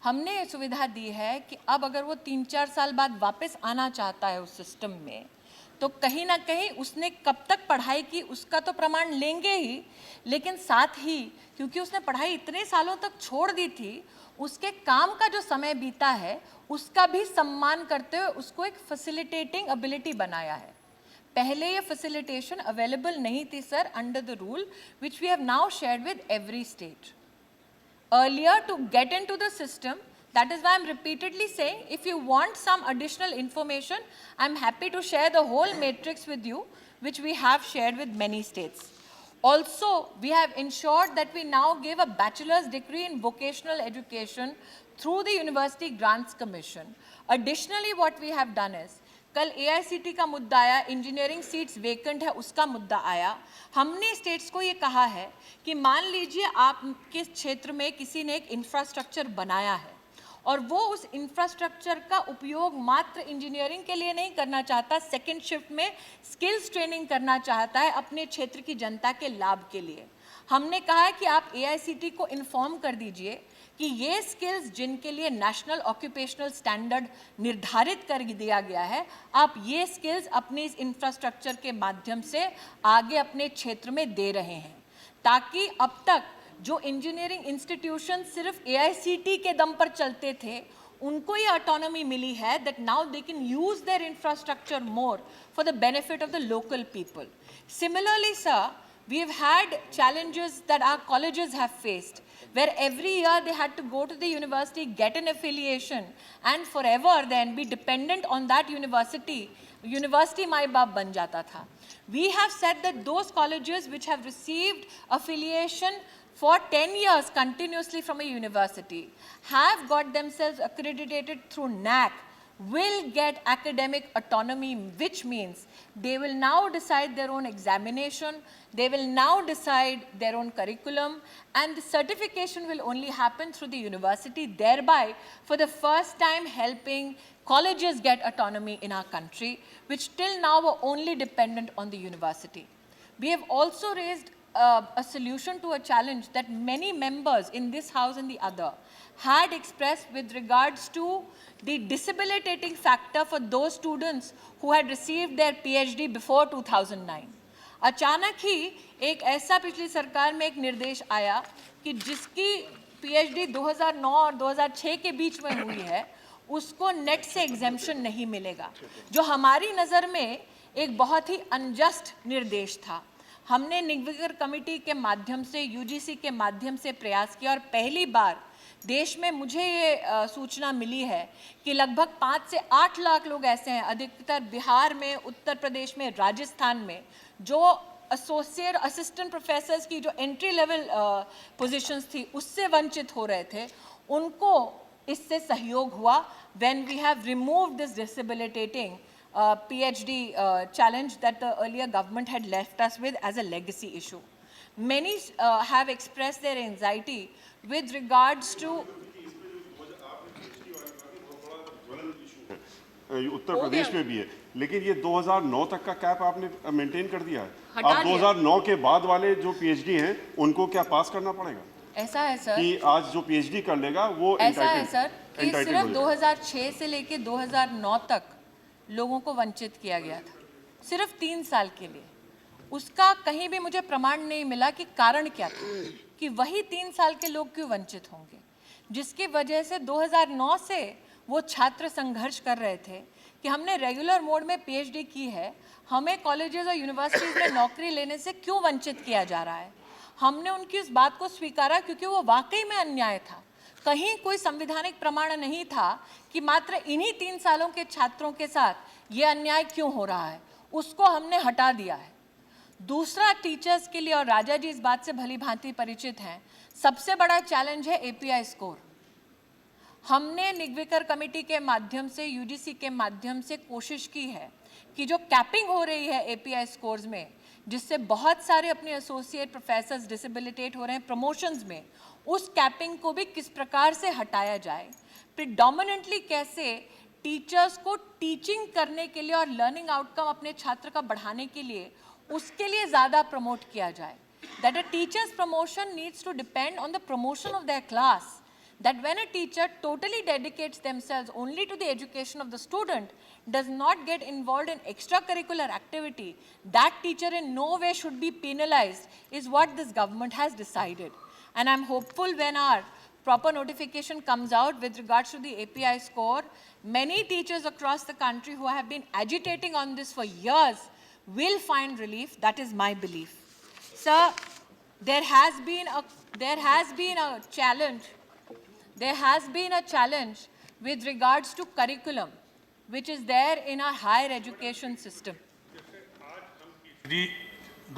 हमने ये सुविधा दी है कि अब अगर वो 3-4 साल बाद वापस आना चाहता है उस सिस्टम में, तो कहीं ना कहीं उसने कब तक पढ़ाई की उसका तो प्रमाण लेंगे ही, लेकिन साथ ही क्योंकि उसने पढ़ाई इतने सालों तक छोड़ दी थी, उसके काम का जो समय बीता है उसका भी सम्मान करते हुए उसको एक फैसिलिटेटिंग एबिलिटी बनाया है। पहले ये फैसिलिटेशन अवेलेबल नहीं थी sir, under the rule which we have now shared with every state. Earlier, to get into the system, that is why I'm repeatedly saying, if you want some additional information, I'm happy to share the whole matrix with you, which we have shared with many states. Also, we have ensured that we now give a bachelor's degree in vocational education through the University Grants Commission. Additionally, what we have done is, कल AICT का मुद्दा आया, engineering seats vacant है उसका मुद्दा आया। हमने states को ये कहा है कि मान लीजिए आपके क्षेत्र में किसी ने एक इंफ्रास्ट्रक्चर बनाया है और वो उस इंफ्रास्ट्रक्चर का उपयोग मात्र इंजीनियरिंग के लिए नहीं करना चाहता, सेकेंड शिफ्ट में स्किल्स ट्रेनिंग करना चाहता है अपने क्षेत्र की जनता के लाभ के लिए। हमने कहा है कि आप AICT को इन्फॉर्म कर दीजिए कि ये स्किल्स जिनके लिए नेशनल ऑक्यूपेशनल स्टैंडर्ड निर्धारित कर दिया गया है, आप ये स्किल्स अपने इस इंफ्रास्ट्रक्चर के माध्यम से आगे अपने क्षेत्र में दे रहे हैं, ताकि अब तक जो इंजीनियरिंग इंस्टीट्यूशन सिर्फ AICT के दम पर चलते थे, उनको ये ऑटोनॉमी मिली है that now they can use their infrastructure more for the benefit of the local people. Similarly, sir, we have had challenges that our colleges have faced, where every year they had to go to the university, get an affiliation, and forever then be dependent on that university. University माई बाप बन जाता था। We have said that those colleges which have received affiliation for 10 years continuously from a university, have got themselves accredited through NAC, will get academic autonomy, which means they will now decide their own examination, they will now decide their own curriculum, and the certification will only happen through the university, thereby for the first time helping colleges get autonomy in our country, which till now were only dependent on the university. We have also raised a solution to a challenge that many members in this house and the other had expressed with regards to the disabilitating factor for those students who had received their PhD before 2009. अचानक ही एक ऐसा पिछली सरकार में एक निर्देश आया कि जिसकी PhD 2009 और 2006 के बीच में हुई है, उसको नेट से एग्जेम्पशन नहीं मिलेगा, जो हमारी नज़र में एक बहुत ही अनजस्ट निर्देश था। हमने निगवेकर कमेटी के माध्यम से, UGC के माध्यम से प्रयास किया और पहली बार देश में मुझे ये सूचना मिली है कि लगभग 5 से 8 लाख लोग ऐसे हैं, अधिकतर बिहार में, उत्तर प्रदेश में, राजस्थान में, जो एसोसिएट असिस्टेंट प्रोफेसर्स की जो एंट्री लेवल पोजीशंस थी उससे वंचित हो रहे थे। उनको इससे सहयोग हुआ when we have removed this disabilitating PhD challenge that the earlier government had left us with as a legacy issue. Many have expressed their anxiety with regards to Uttar Pradesh में भी है, लेकिन ये 2009 तक का कैप आपने मेंटेन कर दिया है। हटा आप दिया। 2009 के बाद वाले जो पीएचडी हैं उनको क्या पास करना पड़ेगा? ऐसा है सर कि आज जो पीएचडी कर लेगा वो ऐसा है सर कि entitled सिर्फ हो जाएगा। 2006 से लेके 2009 तक लोगों को वंचित किया गया था, सिर्फ 3 साल के लिए। उसका कहीं भी मुझे प्रमाण नहीं मिला कि कारण क्या था कि वही 3 साल के लोग क्यों वंचित होंगे, जिसकी वजह से 2009 से वो छात्र संघर्ष कर रहे थे कि हमने रेगुलर मोड में पीएचडी की है, हमें कॉलेजेस और यूनिवर्सिटीज़ में नौकरी लेने से क्यों वंचित किया जा रहा है। हमने उनकी इस बात को स्वीकारा क्योंकि वो वाकई में अन्याय था। कहीं कोई संवैधानिक प्रमाण नहीं था कि मात्र इन्हीं 3 सालों के छात्रों के साथ ये अन्याय क्यों हो रहा है, उसको हमने हटा दिया है। दूसरा, टीचर्स के लिए, और राजा जी इस बात से भली भांति परिचित हैं, सबसे बड़ा चैलेंज है एपीआई स्कोर। हमने निगवेकर कमेटी के माध्यम से, यूजीसी के माध्यम से कोशिश की है कि जो कैपिंग हो रही है एपीआई स्कोर्स में, जिससे बहुत सारे अपने एसोसिएट प्रोफेसर्स डिसेबिलिटेट हो रहे हैं प्रमोशंस में, उस कैपिंग को भी किस प्रकार से हटाया जाए, प्रिडोमिनेंटली कैसे टीचर्स को टीचिंग करने के लिए और लर्निंग आउटकम अपने छात्र का बढ़ाने के लिए उसके लिए ज़्यादा प्रमोट किया जाए। That a teacher's promotion needs to depend on the promotion of their class. That when a teacher totally dedicates themselves only to the education of the student, does not get involved in extracurricular activity, that teacher in no way should be penalized, is what this government has decided. And I'm hopeful when our proper notification comes out with regards to the API score, many teachers across the country who have been agitating on this for years will find relief. That is my belief. Sir, there has been a challenge. There has been a challenge with regards to curriculum, which is there in our higher education system. यदि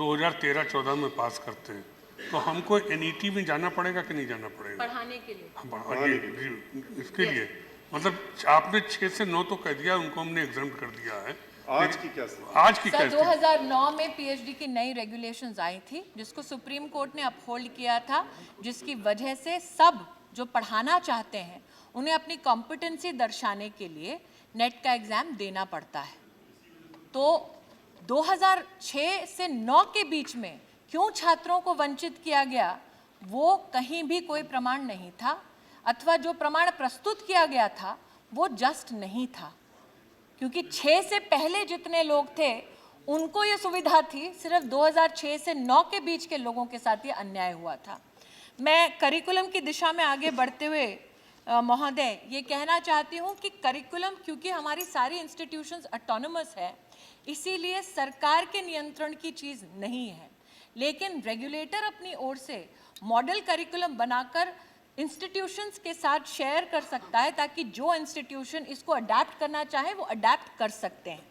2013-14 में पास करते हैं तो हमको NET में जाना पड़ेगा कि नहीं जाना पड़ेगा पढ़ाने के लिए? इसके लिए मतलब आपने 6 से 9 तो कह दिया, उनको हमने एग्जाम्प्ट कर दिया है। आज की क्या स्थिति? आज की सर, क्या 2009 में पीएचडी की नई रेगुलेशंस आई थी, जिसको सुप्रीम कोर्ट ने अपहोल्ड किया था, जिसकी वजह से सब जो पढ़ाना चाहते हैं उन्हें अपनी कॉम्पिटेंसी दर्शाने के लिए नेट का एग्ज़ाम देना पड़ता है। तो 2006 से 9 के बीच में क्यों छात्रों को वंचित किया गया, वो कहीं भी कोई प्रमाण नहीं था, अथवा जो प्रमाण प्रस्तुत किया गया था वो जस्ट नहीं था, क्योंकि 6 से पहले जितने लोग थे उनको ये सुविधा थी, सिर्फ 2006 से 9 के बीच के लोगों के साथ ये अन्याय हुआ था। मैं करिकुलम की दिशा में आगे बढ़ते हुए महोदय ये कहना चाहती हूँ कि करिकुलम, क्योंकि हमारी सारी इंस्टीट्यूशंस ऑटोनमस है, इसीलिए सरकार के नियंत्रण की चीज़ नहीं है, लेकिन रेगुलेटर अपनी ओर से मॉडल करिकुलम बनाकर इंस्टीट्यूशंस के साथ शेयर कर सकता है, ताकि जो इंस्टीट्यूशन इसको अडेप्ट करना चाहे वो अडेप्ट कर सकते हैं।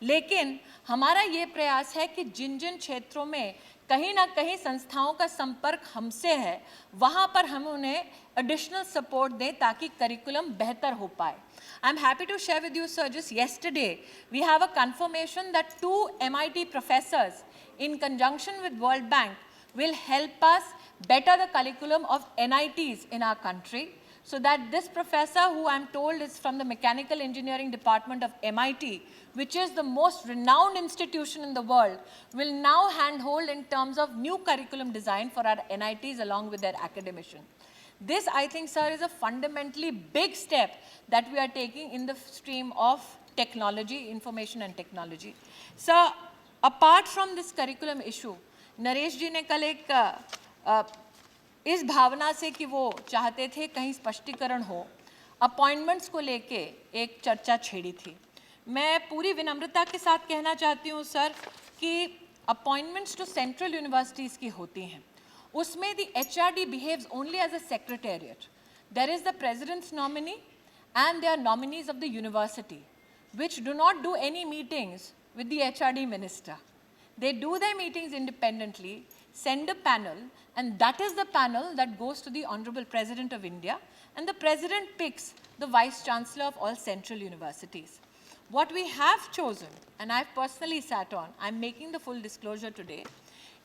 लेकिन हमारा ये प्रयास है कि जिन जिन क्षेत्रों में कहीं ना कहीं संस्थाओं का संपर्क हमसे है, वहाँ पर हम उन्हें एडिशनल सपोर्ट दें ताकि करिकुलम बेहतर हो पाए। I am happy to share with you sir, just yesterday we have a confirmation that 2 MIT professors in conjunction with World Bank will help us better the curriculum of NITs in our country, so that this professor, who I'm told is from the Mechanical Engineering Department of MIT, which is the most renowned institution in the world, will now handhold in terms of new curriculum design for our NITs along with their academicians. This, I think, sir, is a fundamentally big step that we are taking in the stream of technology, information and technology. Sir, apart from this curriculum issue, Naresh ji ने कल एक इस भावना से कि वो चाहते थे कहीं स्पष्टीकरण हो, अपॉइंटमेंट्स को लेके एक चर्चा छेड़ी थी। मैं पूरी विनम्रता के साथ कहना चाहती हूँ सर कि अपॉइंटमेंट्स जो सेंट्रल यूनिवर्सिटीज़ की होती हैं, उसमें the HRD behaves only as a secretariat. There is the president's nominee and they are nominees of the university, which do not do any meetings with the HRD minister. They do their meetings independently, send a panel, and that is the panel that goes to the Honorable President of India, and the President picks the Vice Chancellor of all central universities. What we have chosen, and I've personally sat on, I'm making the full disclosure today,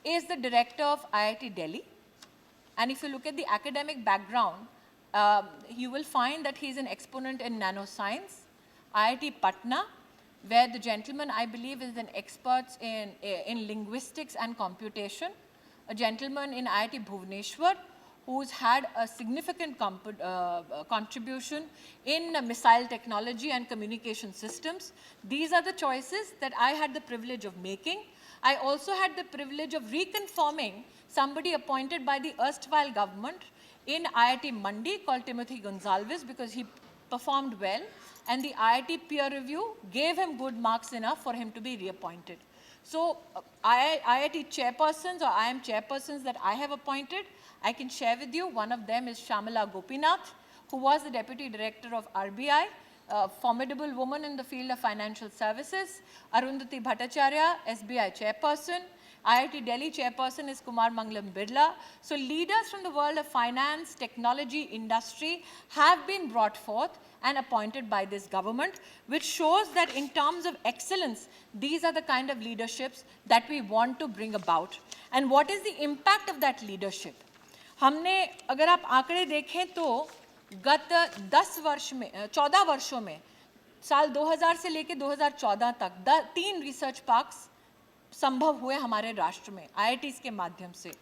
is the Director of IIT Delhi. And if you look at the academic background, you will find that he's an exponent in nanoscience. IIT Patna, where the gentleman, I believe, is an expert in linguistics and computation. A gentleman in IIT Bhubaneswar, who's had a significant contribution in missile technology and communication systems. These are the choices that I had the privilege of making. I also had the privilege of reconfirming somebody appointed by the erstwhile government in IIT Mandi called Timothy Gonsalves, because he performed well, and the IIT peer review gave him good marks enough for him to be reappointed. So IIT chairpersons or IIM chairpersons that I have appointed, I can share with you. One of them is Shamala Gopinath, who was the Deputy Director of RBI, a formidable woman in the field of financial services. Arundhati Bhattacharya, SBI chairperson. IIT Delhi chairperson is Kumar Mangalam Birla. So leaders from the world of finance, technology, industry have been brought forth and appointed by this government, which shows that in terms of excellence, these are the kind of leaderships that we want to bring about. And what is the impact of that leadership? हमने अगर आप आंकड़े देखें तो गत 14 वर्षों में साल 2000 से लेकर 2014 तक 3 रिसर्च पार्क्स संभव हुए हमारे राष्ट्र में IITs के माध्यम से,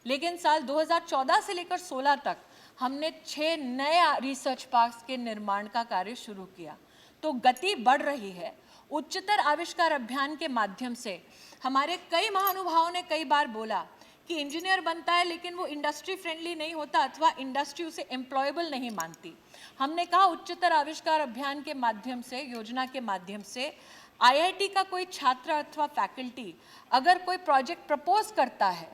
लेकिन साल 2014 से लेकर 16 तक हमने 6 नए रिसर्च पार्क्स के निर्माण का कार्य शुरू किया। तो गति बढ़ रही है। उच्चतर आविष्कार अभियान के माध्यम से हमारे कई महानुभावों ने कई बार बोला कि इंजीनियर बनता है लेकिन वो इंडस्ट्री फ्रेंडली नहीं होता अथवा इंडस्ट्री उसे एम्प्लॉयबल नहीं मानती। हमने कहा उच्चतर आविष्कार अभियान के माध्यम से, योजना के माध्यम से IIT का कोई छात्र अथवा फैकल्टी अगर कोई प्रोजेक्ट प्रपोज करता है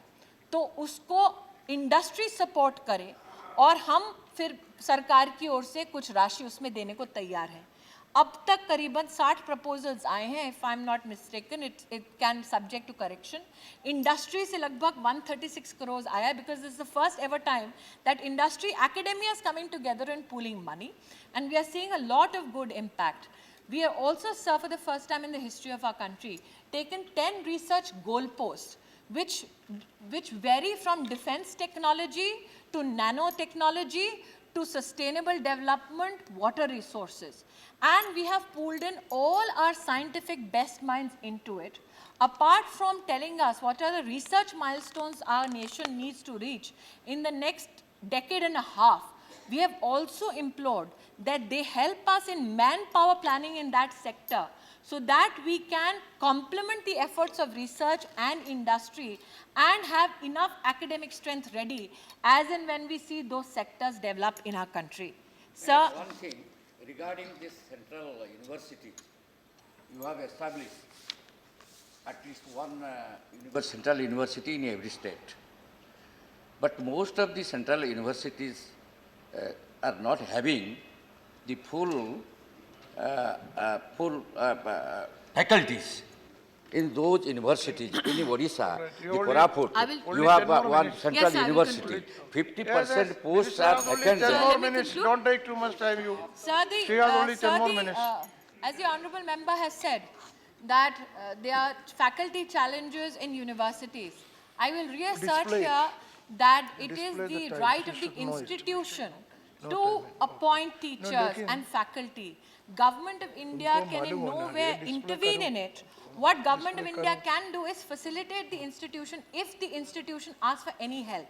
तो उसको इंडस्ट्री सपोर्ट करे और हम फिर सरकार की ओर से कुछ राशि उसमें देने को तैयार हैं। अब तक करीबन 60 प्रपोजल्स आए हैं, if I am not mistaken, it can subject to correction. Industry से लगभग 136 करोड़ आया, because this is the first ever time that industry academia is coming together and pooling money, and we are seeing a lot of good impact. We have also, sir, for the first time in the history of our country, taken 10 research goalposts, which vary from defense technology to nanotechnology to sustainable development, water resources. And we have pooled in all our scientific best minds into it. Apart from telling us what are the research milestones our nation needs to reach in the next decade and a half, we have also implored that they help us in manpower planning in that sector so that we can complement the efforts of research and industry and have enough academic strength ready as and when we see those sectors develop in our country. Sir, one thing regarding this central university, you have established at least one central university in every state. But most of the central universities are not having the full faculties in those universities. In Odisha, the Koraput, you have one central Yes, I will university. 50% posts are vacant. 10 Let more me minutes, conclude. don't take too much time, you. Sir, She has only 10 more the, minutes. as the honorable member has said, that there are faculty challenges in universities. I will reassert Display. here that it is Display the the time. right You of the should know it. institution to appoint teachers लेकिन- and faculty. Government of India उनको can in मालूम होना, no ये way display intervene करो। in it. What Government of Display India करो। can do is facilitate the institution if the institution asks for any help.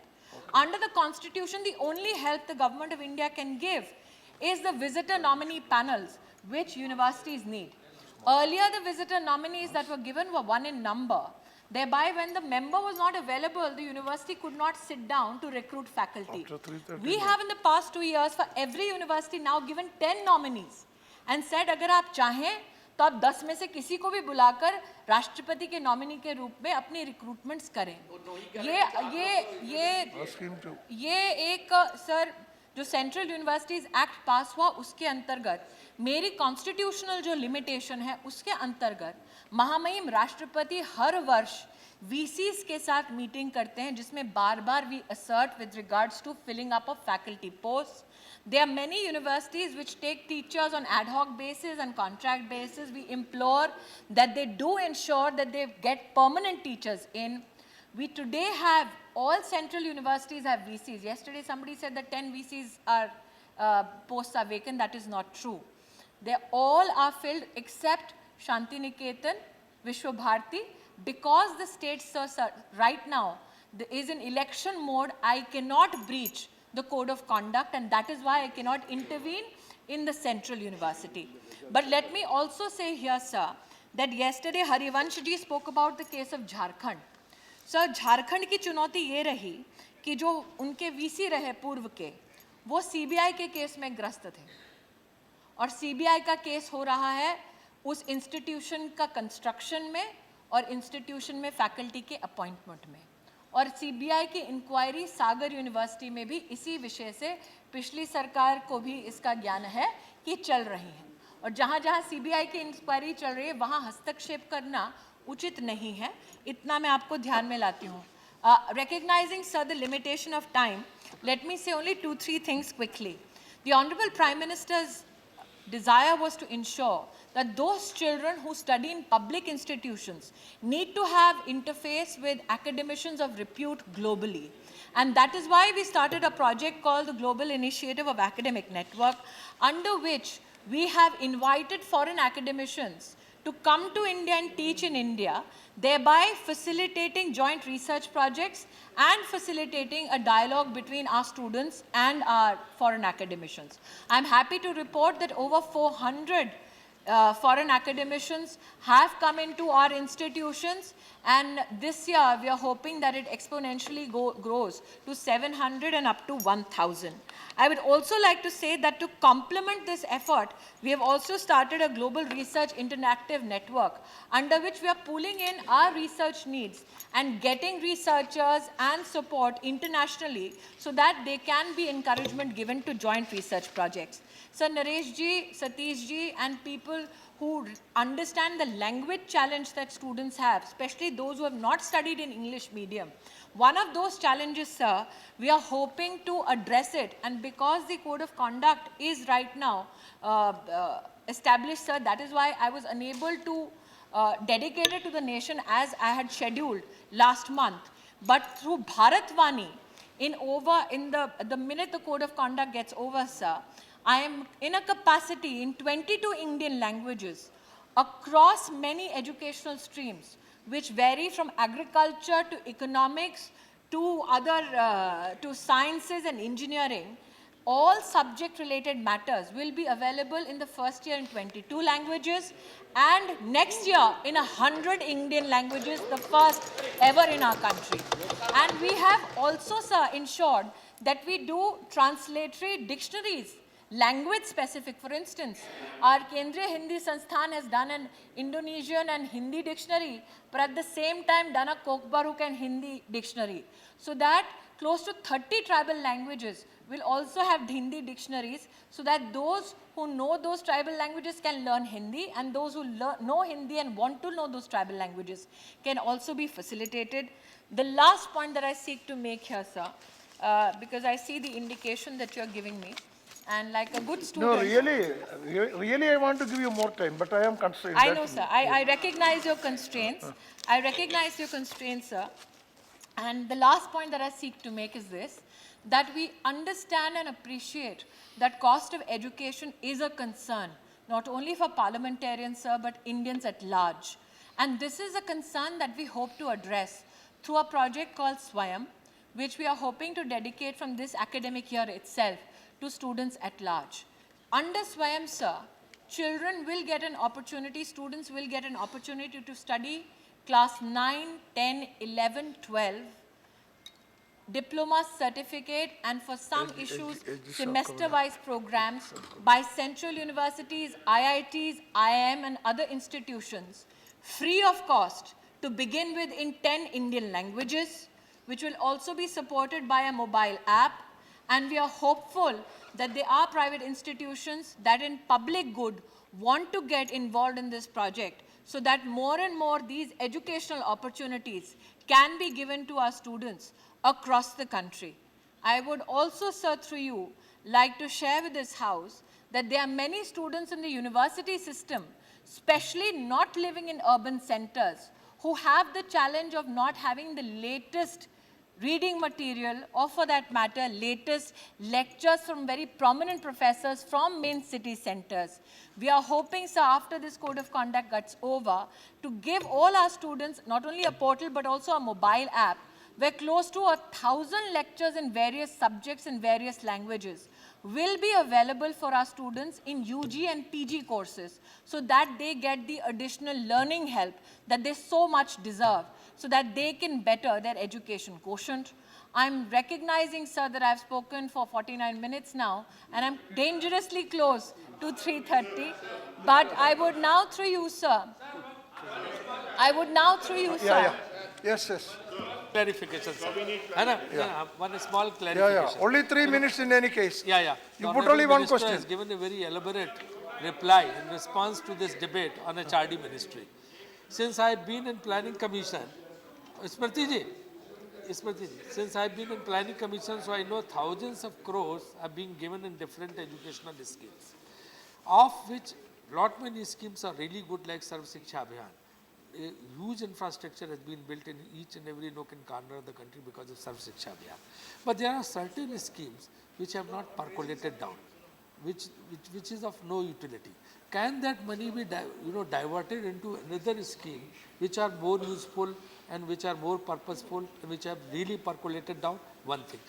Under the Constitution, the only help the Government of India can give is the visitor nominee panels, which universities need. Earlier, the visitor nominees that were given were one in number. Thereby, when the member was not available, the university could not sit down to recruit faculty. After 3:30 We have in the past 2 years for every university now given 10 nominees and said अगर आप चाहें तो आप 10 में से किसी को भी बुलाकर राष्ट्रपति के नॉमिनी के रूप में अपनी रिक्रूटमेंट्स करें। Ask him to. ये एक सर जो सेंट्रल यूनिवर्सिटीज एक्ट पास हुआ उसके अंतर्गत मेरी कॉन्स्टिट्यूशनल जो लिमिटेशन है उसके अंतर्गत महामहिम राष्ट्रपति हर वर्ष VCs के साथ मीटिंग करते हैं जिसमें बार बार we assert with regards to filling up of faculty posts. There are many universities which take teachers on ad hoc basis and contract basis. We implore that they do ensure that they get permanent teachers in. We today have all central universities have VCs. Yesterday somebody said that 10 VCs are posts are vacant. That is not true. They all are filled except Shantiniketan, Vishwa Bharati. Because the state, sir, right now is in election mode, I cannot breach the code of conduct, and that is why I cannot intervene in the Central University. But let me also say here, sir, that yesterday Harivansh ji spoke about the case of Jharkhand. Sir, Jharkhand की चुनौती ये रही कि जो उनके VC रहे पूर्व के, वो सीबीआई के केस में ग्रस्त थे और सीबीआई का केस हो रहा है उस इंस्टीट्यूशन का कंस्ट्रक्शन में और इंस्टीट्यूशन में फैकल्टी के अपॉइंटमेंट में, और सीबीआई की इंक्वायरी सागर यूनिवर्सिटी में भी इसी विषय से पिछली सरकार को भी इसका ज्ञान है कि चल रही है, और जहाँ जहाँ सीबीआई की इंक्वायरी चल रही है वहाँ हस्तक्षेप करना उचित नहीं है। इतना मैं आपको ध्यान में लाती हूँ। Recognizing, sir, the limitation of time, let me say only 2-3 things quickly. The Honorable Prime Minister's desire was to ensure that those children who study in public institutions need to have interface with academicians of repute globally. And that is why we started a project called the Global Initiative of Academic Network, under which we have invited foreign academicians to come to India and teach in India, thereby facilitating joint research projects and facilitating a dialogue between our students and our foreign academicians. I'm happy to report that over 400 foreign academicians have come into our institutions, and this year we are hoping that it exponentially grows to 700 and up to 1,000. I would also like to say that to complement this effort, we have also started a Global Research Interactive Network, under which we are pooling in our research needs and getting researchers and support internationally so that there can be encouragement given to joint research projects. So Naresh ji, Satish ji, and people who understand the language challenge that students have, especially those who have not studied in English medium. One of those challenges, sir, we are hoping to address it, and because the code of conduct is right now established, sir, that is why I was unable to dedicate it to the nation as I had scheduled last month. But through Bharatvani, the minute the code of conduct gets over, sir, I am in a capacity in 22 Indian languages across many educational streams, which vary from agriculture to economics to to sciences and engineering. All subject-related matters will be available in the first year in 22 languages, and next year in 100 Indian languages, the first ever in our country. And we have also, sir, ensured that we do translatory dictionaries, language specific. For instance, our Kendriya Hindi Sansthan has done an Indonesian and Hindi dictionary, but at the same time done a Kokbaruk and Hindi dictionary, so that close to 30 tribal languages will also have Hindi dictionaries, so that those who know those tribal languages can learn Hindi, and those who know Hindi and want to know those tribal languages can also be facilitated. The last point that I seek to make here, sir, because I see the indication that you're giving me, and like a good student... No, really I want to give you more time, but I am constrained. I know, sir. I recognize your constraints. I recognize your constraints, sir. And the last point that I seek to make is this, that we understand and appreciate that cost of education is a concern, not only for parliamentarians, sir, but Indians at large. And this is a concern that we hope to address through a project called Swayam, which we are hoping to dedicate from this academic year itself to students at large. Under Swayam, sir, children will get an opportunity, students will get an opportunity to study class 9, 10, 11, 12, diploma, certificate, and for some issues, semester-wise programs by central universities, IITs, IIM, and other institutions, free of cost, to begin with in 10 Indian languages, which will also be supported by a mobile app. And we are hopeful that there are private institutions that in public good want to get involved in this project, so that more and more these educational opportunities can be given to our students across the country. I would also, sir, through you, like to share with this House that there are many students in the university system, especially not living in urban centers, who have the challenge of not having the latest reading material, or for that matter, latest lectures from very prominent professors from main city centers. We are hoping, sir, after this code of conduct gets over, to give all our students not only a portal but also a mobile app where close to 1,000 lectures in various subjects in various languages will be available for our students in UG and PG courses, so that they get the additional learning help that they so much deserve, so that they can better their education quotient. I'm recognizing, sir, that I've spoken for 49 minutes now, and I'm dangerously close to 3:30. But I would now, through you, sir, Yes, yes. Clarification, sir. One small Yeah, clarification. yeah. Only 3 minutes in any case. Yeah. You The put only Honorable one Minister question. has given a very elaborate reply in response to this debate on HRD ministry. Since I've been in planning commission, Smriti ji, since I've been in planning commission, so I know thousands of crores are being given in different educational schemes, of which lot many schemes are really good, like Sarv Shiksha Abhiyan. A huge infrastructure has been built in each and every nook and corner of the country because of Sarv Shiksha Abhiyan. But there are certain schemes which have not percolated down, which is of no utility. Can that money be diverted into another scheme which are more useful and which are more purposeful and which have really percolated down? One thing.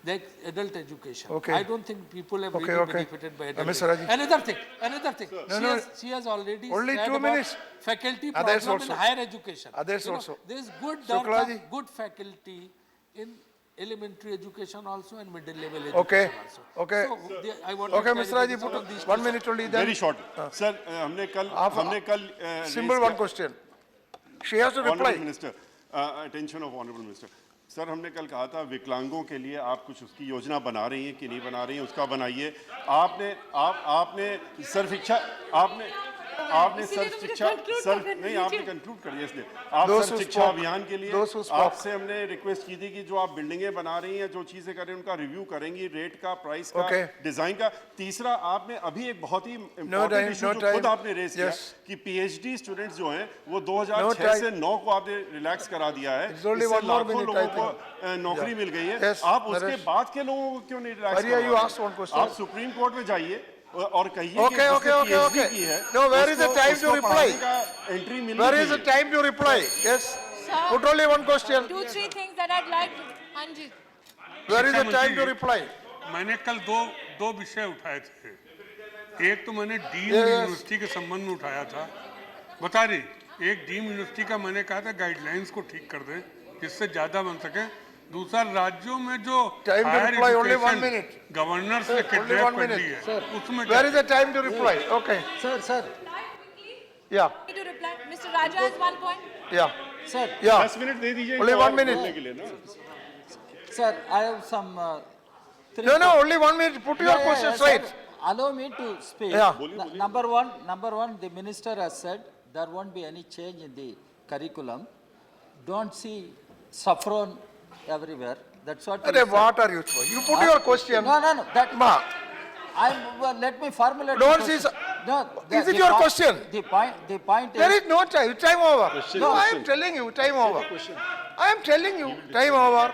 Like adult education. Okay. I don't think people have really Okay. benefited by adult Mr. Raji. Another thing. No. She has already Only said 2 about minutes. faculty Others problem also. in higher education. Others also. There is good Shukla ji. good faculty in elementary education also and middle level education Okay. also. Okay. So, I want Okay, to Mr. clarify Raji, some of put these 1 two, minute only then. Very short sir हमने कल Simple raise one किया- question. She has to reply. Honorable Minister, attention of Honorable Minister. Sir हमने कल कहा था विकलांगों के लिए आप कुछ उसकी योजना बना रही हैं कि नहीं बना रही हैं, उसका बनाइए। आपने सर्व शिक्षा आपने सर्व शिक्षा नहीं आपने कंक्लूड कर दिया इसलिए आप Those सर्व who शिक्षा spoke- अभियान के लिए those who spoke. आपसे हमने रिक्वेस्ट की थी कि जो आप बिल्डिंगें बना रही हैं जो चीजें कर रही हैं उनका रिव्यू करेंगी, रेट का, प्राइस का, Okay. डिजाइन का। तीसरा आपने अभी एक बहुत ही time, इंपॉर्टेंट इशू no जो time. खुद आपने रेज किया Yes. कि पीएचडी स्टूडेंट्स जो हैं वो No 2006 time. से 9 को आपने रिलैक्स करा दिया है। It's only इससे one more लाखों minute, लोगों I को think. नौकरी Yeah. मिल गई है। Yes, आप उसके Naresh. बाद के लोगों को क्यों नहीं रिलैक्स Arya, you करवा asked one रहे? question. आप सुप्रीम कोर्ट में जाइए और कहिए कि Okay. जिसने PhD की है, No, where is the उसको- time उसको to reply? पढ़ाने का एंट्री मिलनी Where is the चाहिए। time to reply? Yes. Sir. Put only one question. 2-3 things that I'd like to... Anji. Where is the शिक्षा time to मंत्री, reply? मैंने कल दो विषय उठाए थे। एक तो मैंने डीम Yes. यूनिवर्सिटी के संबंध में उठाया था, बता रही एक डीम यूनिवर्सिटी का मैंने कहा था गाइडलाइंस को ठीक कर दें जिससे ज्यादा बन सके। दूसरा, राज्यों में जो Time to hire reply, only 1 education minute. Governors ने Only किडनैप 1 कर ली minute. है उसमें Where is the time to reply? Okay. Sir, Yeah. To reply, Mr. Raja has one point. Yeah. sir, Yeah. 10 minute दे दीजिए Only इनको 1 और minute. बोलने के लिए ना। sir, I have some. No, only 1 minute. Put your question sir. straight. Allow me to speak. Yeah. Number one, the minister has said there won't be any change in the curriculum. Don't see saffron everywhere. That's what. he Arey, said. what are you? You put your question. No. That. Ma. Let me formulate. Don't the see question. No, Is it your question? The point There is. is no time. Time over. No, I am telling you, time over. I am telling you, time over.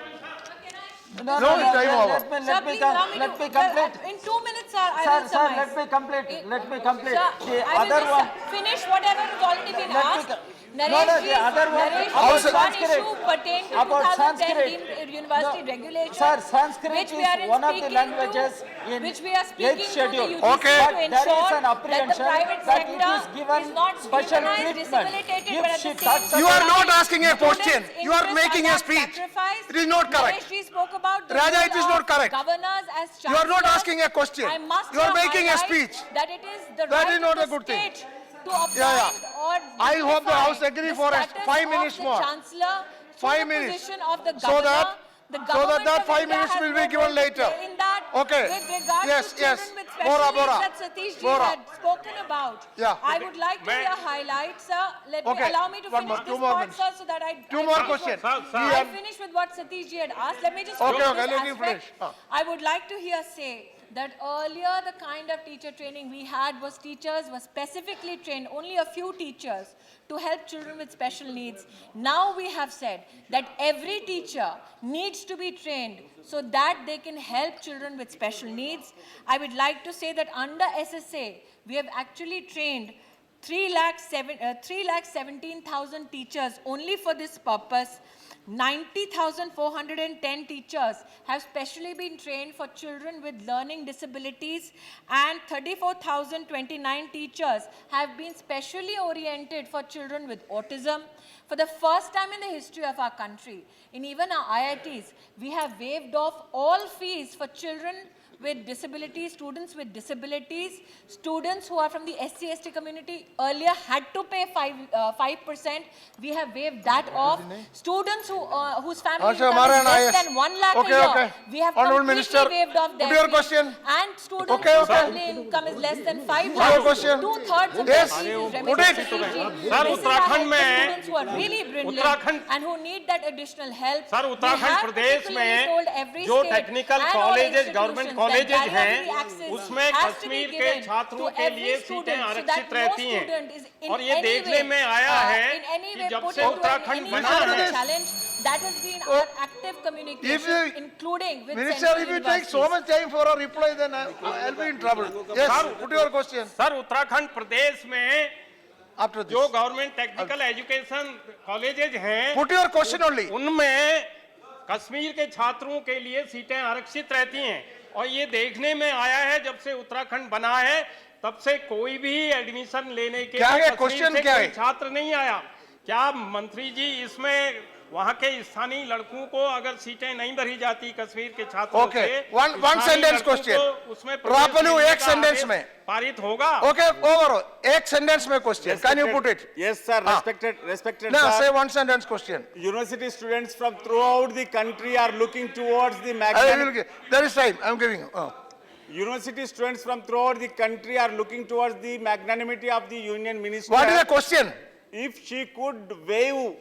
No, time over. Sir, please allow me Let to... me complete. In 2 minutes, sir, I will Sir, summarize. let me complete. Let me complete. Sir, The I will other just one. finish whatever has already been Let me asked. co- No, the other one about Naresh's one Sanskrit. issue pertained to About 2010 Sanskrit. deemed university No, regulation. sir, Sanskrit which we is are one of the speaking languages to, in which we are speaking eighth to the schedule. UGC Okay. to But there is ensure an that the apprehension private that it sector is given is not special demonized, treatment. disabilitated, If but at she the talks same You are time, not asking a question. students' You are interests making a not speech. sacrificed. It is not correct. Naresh ji spoke about the Raja, role it is not of correct. governors as You are not chancellors. asking a question. I must You are here making a highlight speech. that it is the That right is not of a the good thing. state to appoint Yeah. or I hope the justify House agree the for us. status 5 of minutes the more. chancellor to 5 the minutes. position of the So governor. that- The so government that of 5 India minutes has will no be role given to later. play in that. Okay. With regards Yes, to yes. children with special Bora, needs Bora. that Satish ji Bora. had spoken about. Yeah. I would like to hear highlights, sir. Let me Okay. allow me to One finish more, this two more part, minutes. sir, so that I Two more finish questions. what- We I have- finish with what Satish ji had asked. Let me just Okay, finish okay, this let him aspect. finish. I would like to hear say that earlier the kind of teacher training we had was teachers were specifically trained, only a few teachers, to help children with special needs. Now we have said that every teacher needs to be trained so that they can help children with special needs. I would like to say that under SSA, we have actually trained 3,17,000 teachers only for this purpose. 90,410 teachers have specially been trained for children with learning disabilities, and 34,029 teachers have been specially oriented for children with autism. For the first time in the history of our country, in even our IITs, we have waived off all fees for children with disabilities, students with disabilities, students who are from the SC/ST community earlier had to pay 5%. We have waived that off. Students whose family Asha income Maran, is less yes. than 1 lakh Okay, a year, okay. we have Honorable completely Minister, waived off their put your fees. question. And students Okay, whose okay. family income is less than 5 Put your lakhs, question. 2/3 of Yes. their fees is Put remittance it. to Sir, PG. This is Uttarakhand our help for में- students who are really brilliant Uttarakhand- and who need that additional help. Sir We Uttarakhand have Pradesh particularly में told every जो state technical and all colleges government institutions colleges that barrier-free हैं access उसमें has to be Kashmir के given छात्रों to के every लिए student सीटें so आरक्षित that no रहती student हैं is in और ये any देखने way, में आया है in any कि way जब put से into उत्तराखंड any बना kind of है challenge. That has been Oh, our active communication, including with Minister, central if you take so universities. much time for a reply, then I'll be in trouble. Yes, put your question sir Uttarakhand प्रदेश में after जो this. Government technical education colleges हैं Put your question only. उनमें कश्मीर के छात्रों के लिए सीटें आरक्षित रहती हैं और ये देखने में आया है जब से उत्तराखंड बना है तब से कोई भी एडमिशन लेने के क्या लिए है? कश्मीर क्वेश्चन से क्या कोई है? छात्र नहीं आया। क्या मंत्री जी इसमें वहाँ के स्थानीय लड़कों को अगर सीटें नहीं भरी जाती कश्मीर के छात्रों Okay, से one स्थानीय sentence लड़कों question. को उसमें प्रवेश Rapolu, देने एक का sentence आदेश में। पारित होगा। Okay, over. Ek sentence mein question. Can you put it? Yes, sir. Ah. Respected No, sir. say one sentence question. University students from throughout the country are looking towards the I will magnanimity. give. There is time. I am giving you. University students from throughout the country are looking towards the magnanimity of the union minister. What is the question? If she could waive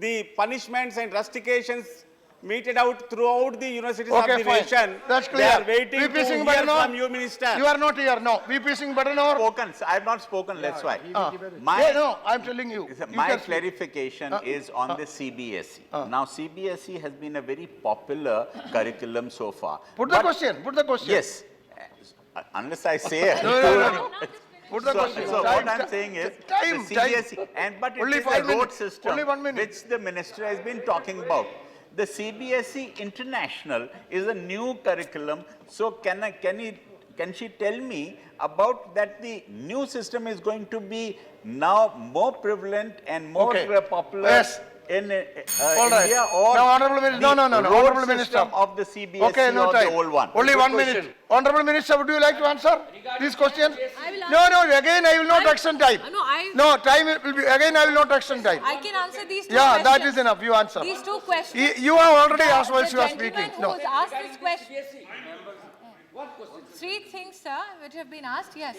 the punishments and rustications meted out throughout the universities Okay, of the fine. nation, That's they are clear. waiting VP to Singh hear Badenoch, from you, minister. You are not here. No. VP Singh Badenoch. Spoken. I have not spoken. That's why. Yeah, My no, I am telling you. You my can speak. clarification is on the CBSE. Now, CBSE has been a very popular curriculum so far. Put the But- question. Put the question. Yes. Unless I say. No. Put the question. So Time, what I'm time. saying is Time, the CBSE, but Only it is 5 a road minutes. system Only 1 minute. which the minister has been talking about. The CBSE International is a new curriculum. So can she tell me about that the new system is going to be now more prevalent and more Okay. popular Yes. in All right. India or Now, Honorable Minister. No, the no. road Honorable Minister. system of the CBSE Okay, no or time. the old one? Only Good 1 question. minute. Honorable Minister, would you like to answer this question? I will No, again I will not extend time. No, Time will be, again I will not extend time. I can answer these two Yeah, questions. that is enough. You answer. These two questions. You have already asked while The she was gentleman speaking. who No. was asked this question. Three things, sir, which have been asked. Yes.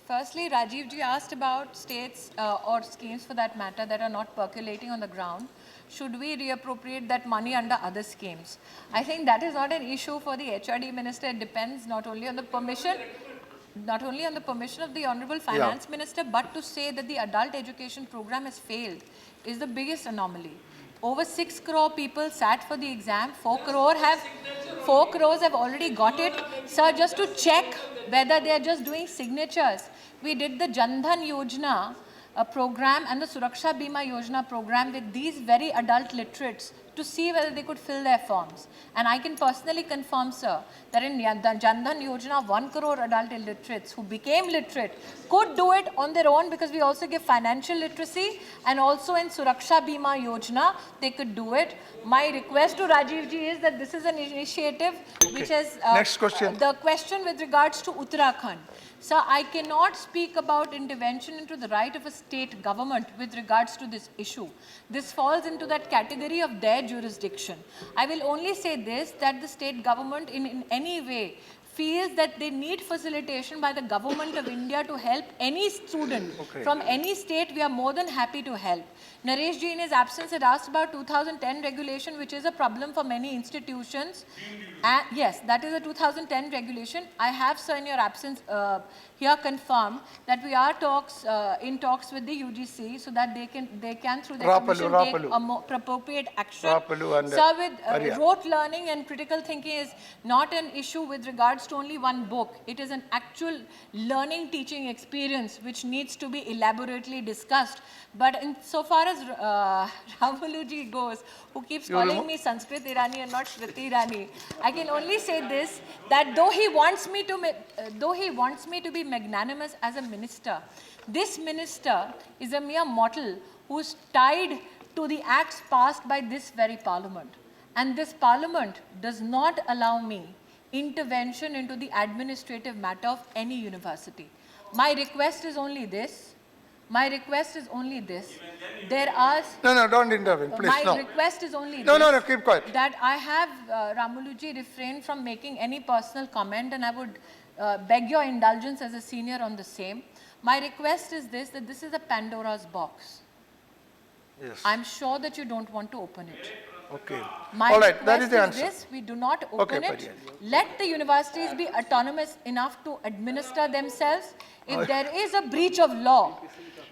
Firstly, Rajiv ji asked about states or schemes for that matter that are not percolating on the ground. Should we reappropriate that money under other schemes? I think that is not an issue for the HRD minister. It depends not only on the permission of the Honorable Finance Minister, but to say that the adult education program has failed is the biggest anomaly. Over 6 crore people sat for the exam. 4 crores have already got it. Sir, just to check whether they are just doing signatures, we did the Jan Dhan Yojana program and the Suraksha Bima Yojana program with these very adult literates to see whether they could fill their forms. And I can personally confirm, sir, that in Jan Dhan Yojana, 1 crore adult illiterates who became literate could do it on their own because we also give financial literacy, and also in Suraksha Bima Yojana, they could do it. My request to Rajiv ji is that this is an initiative which has... Next question. The question with regards to Uttarakhand. Sir, I cannot speak about intervention into the right of a state government with regards to this issue. This falls into that category of their jurisdiction. I will only say this, that the state government in any way feels that they need facilitation by the government of India to help any student from any state, we are more than happy to help. Naresh ji in his absence had asked about 2010 regulation, which is a problem for many institutions. Yes, that is a 2010 regulation. I have, sir, in your absence, here confirmed that we are in talks with the UGC so that they can through the commission take a more appropriate action. Sir, with rote learning and critical thinking is not an issue with regards to only one book. It is an actual learning teaching experience which needs to be elaborately discussed. But in so far as Ramulu ji goes, who keeps calling me Sanskrit Irani and not Shriti Irani, I can only say this, that though he wants me to be magnanimous as a minister, this minister is a mere mortal who is tied to the acts passed by this very parliament. And this parliament does not allow me intervention into the administrative matter of any university. My request is only this. There are... No, don't intervene, please. My request is only this. No, keep quiet. That I have, Ramuluji, refrained from making any personal comment, and I would beg your indulgence as a senior on the same. My request is this, that this is a Pandora's box. Yes. I'm sure that you don't want to open it. Okay. My All right, that is the request answer. this, we do not open Okay, it. Let the universities be autonomous enough to administer themselves. If there is a breach of law,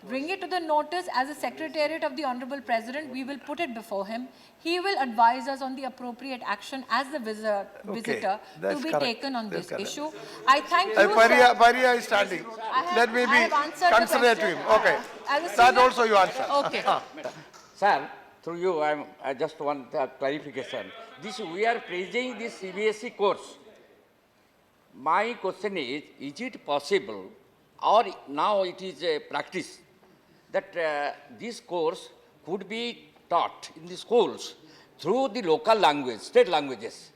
bring it to the notice as a secretariat of the Honorable President. We will put it before him. He will advise us on the appropriate action as the visitor to be taken on this issue. I thank you, sir. Paria is standing. Let me be considerate to him. Okay. That also you answer. Okay. Sir, through you, I just want clarification. We are praising this CBSE course. My question is it possible, or now it is a practice, that this course could be taught in the schools through the local language, state languages,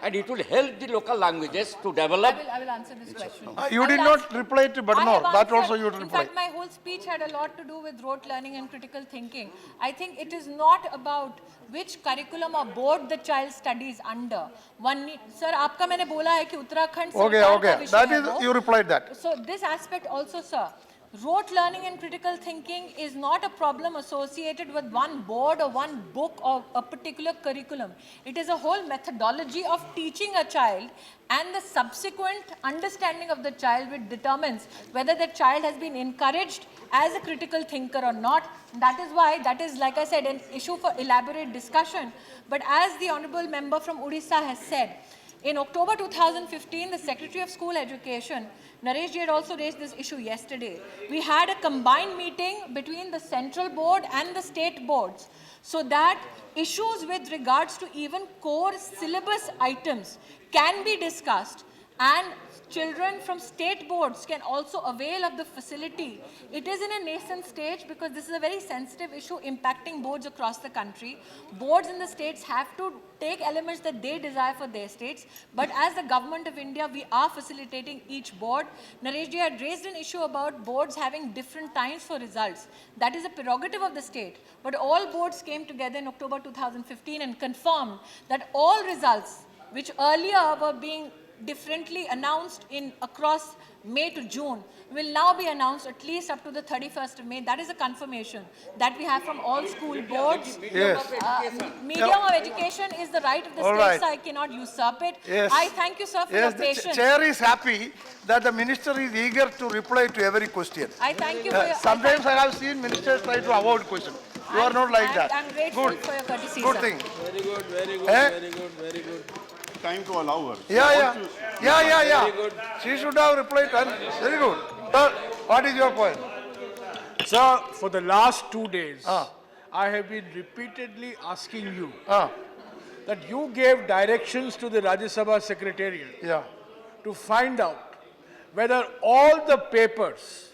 and it will help the local languages to develop. I will answer this question. You did not reply to Badnor. That also you In reply. fact, my whole speech had a lot to do with rote learning and critical thinking. I think it is not about which curriculum or board the child studies under. Sir, आपका मैंने बोला है कि उत्तराखंड सरकार का विषय That है is, वो. you replied that. So this aspect also, sir, rote learning and critical thinking is not a problem associated with one board or one book or a particular curriculum. It is a whole methodology of teaching a child, and the subsequent understanding of the child which determines whether the child has been encouraged as a critical thinker or not. That is why, that is, like I said, an issue for elaborate discussion. But as the Honourable Member from Odisha has said, in October 2015, the Secretary of School Education, Naresh ji, had also raised this issue yesterday. We had a combined meeting between the central board and the state boards so that issues with regards to even core syllabus items can be discussed, and children from state boards can also avail of the facility. It is in a nascent stage because this is a very sensitive issue impacting boards across the country. Boards in the states have to take elements that they desire for their states, but as the Government of India, we are facilitating each board. Naresh ji had raised an issue about boards having different times for results. That is a prerogative of the state, but all boards came together in October 2015 and confirmed that all results which earlier were being differently announced in across May to June will now be announced at least up to the 31st of May. That is a confirmation that we have from all school boards. Yes. Medium of education is the right of the state, so I cannot usurp it. Yes. I thank you, sir, for your Yes, the patience. chair is happy that the minister is eager to reply to every question. I thank you for your... Sometimes I have seen ministers try to avoid questions. You are not like that. I'm grateful Good. for your courtesy, Good sir. thing. Very good, very good, Eh? very good, very good. Time to allow her. Yeah. Very good. She should have replied. Very good. Sir, what is your point? Sir, for the last 2 days, I have been repeatedly asking you that you gave directions to the Rajya Sabha Secretariat to find out whether all the papers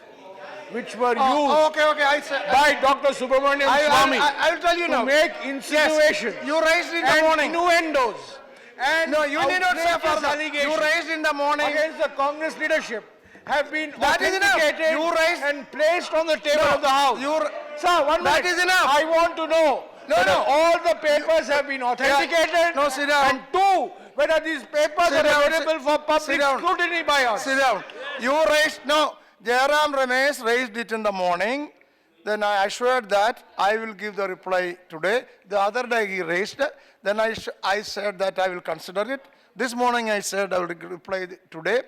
which were used I said, by Dr. Subramanian Swamy I will tell you to now. make insinuations You raised in the and morning. innuendos and No, you need not say outrageous further. allegations You raised in the morning. against the Congress leadership have been That is enough. authenticated You raised- and placed on the table No, of the House. you- Sir, one That minute. is enough. I want to know No, whether no. all the papers have been authenticated. No, sit down. And two, whether these papers Sit are down, available for public sit down. scrutiny by us. Sit down. You raised, no, Jairam Ramesh raised it in the morning. Then I assured that I will give the reply today. The other day he raised, then I said that I will consider it. This morning I said I will reply today.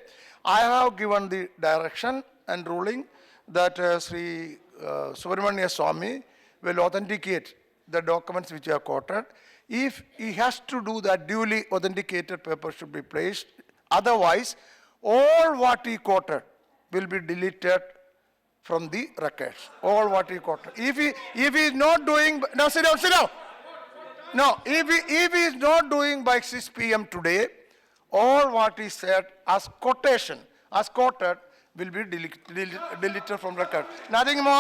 I have given the direction and ruling that Sri Subramania Swamy will authenticate the documents which are quoted. If he has to do that, duly authenticated paper should be placed. Otherwise, all what he quoted will be deleted from the records. All what he quoted. If he is not doing, now sit down, sit down. No, if he is not doing by 6 p.m. today, all what he said as quotation, as quoted, will be deleted from record. Nothing more.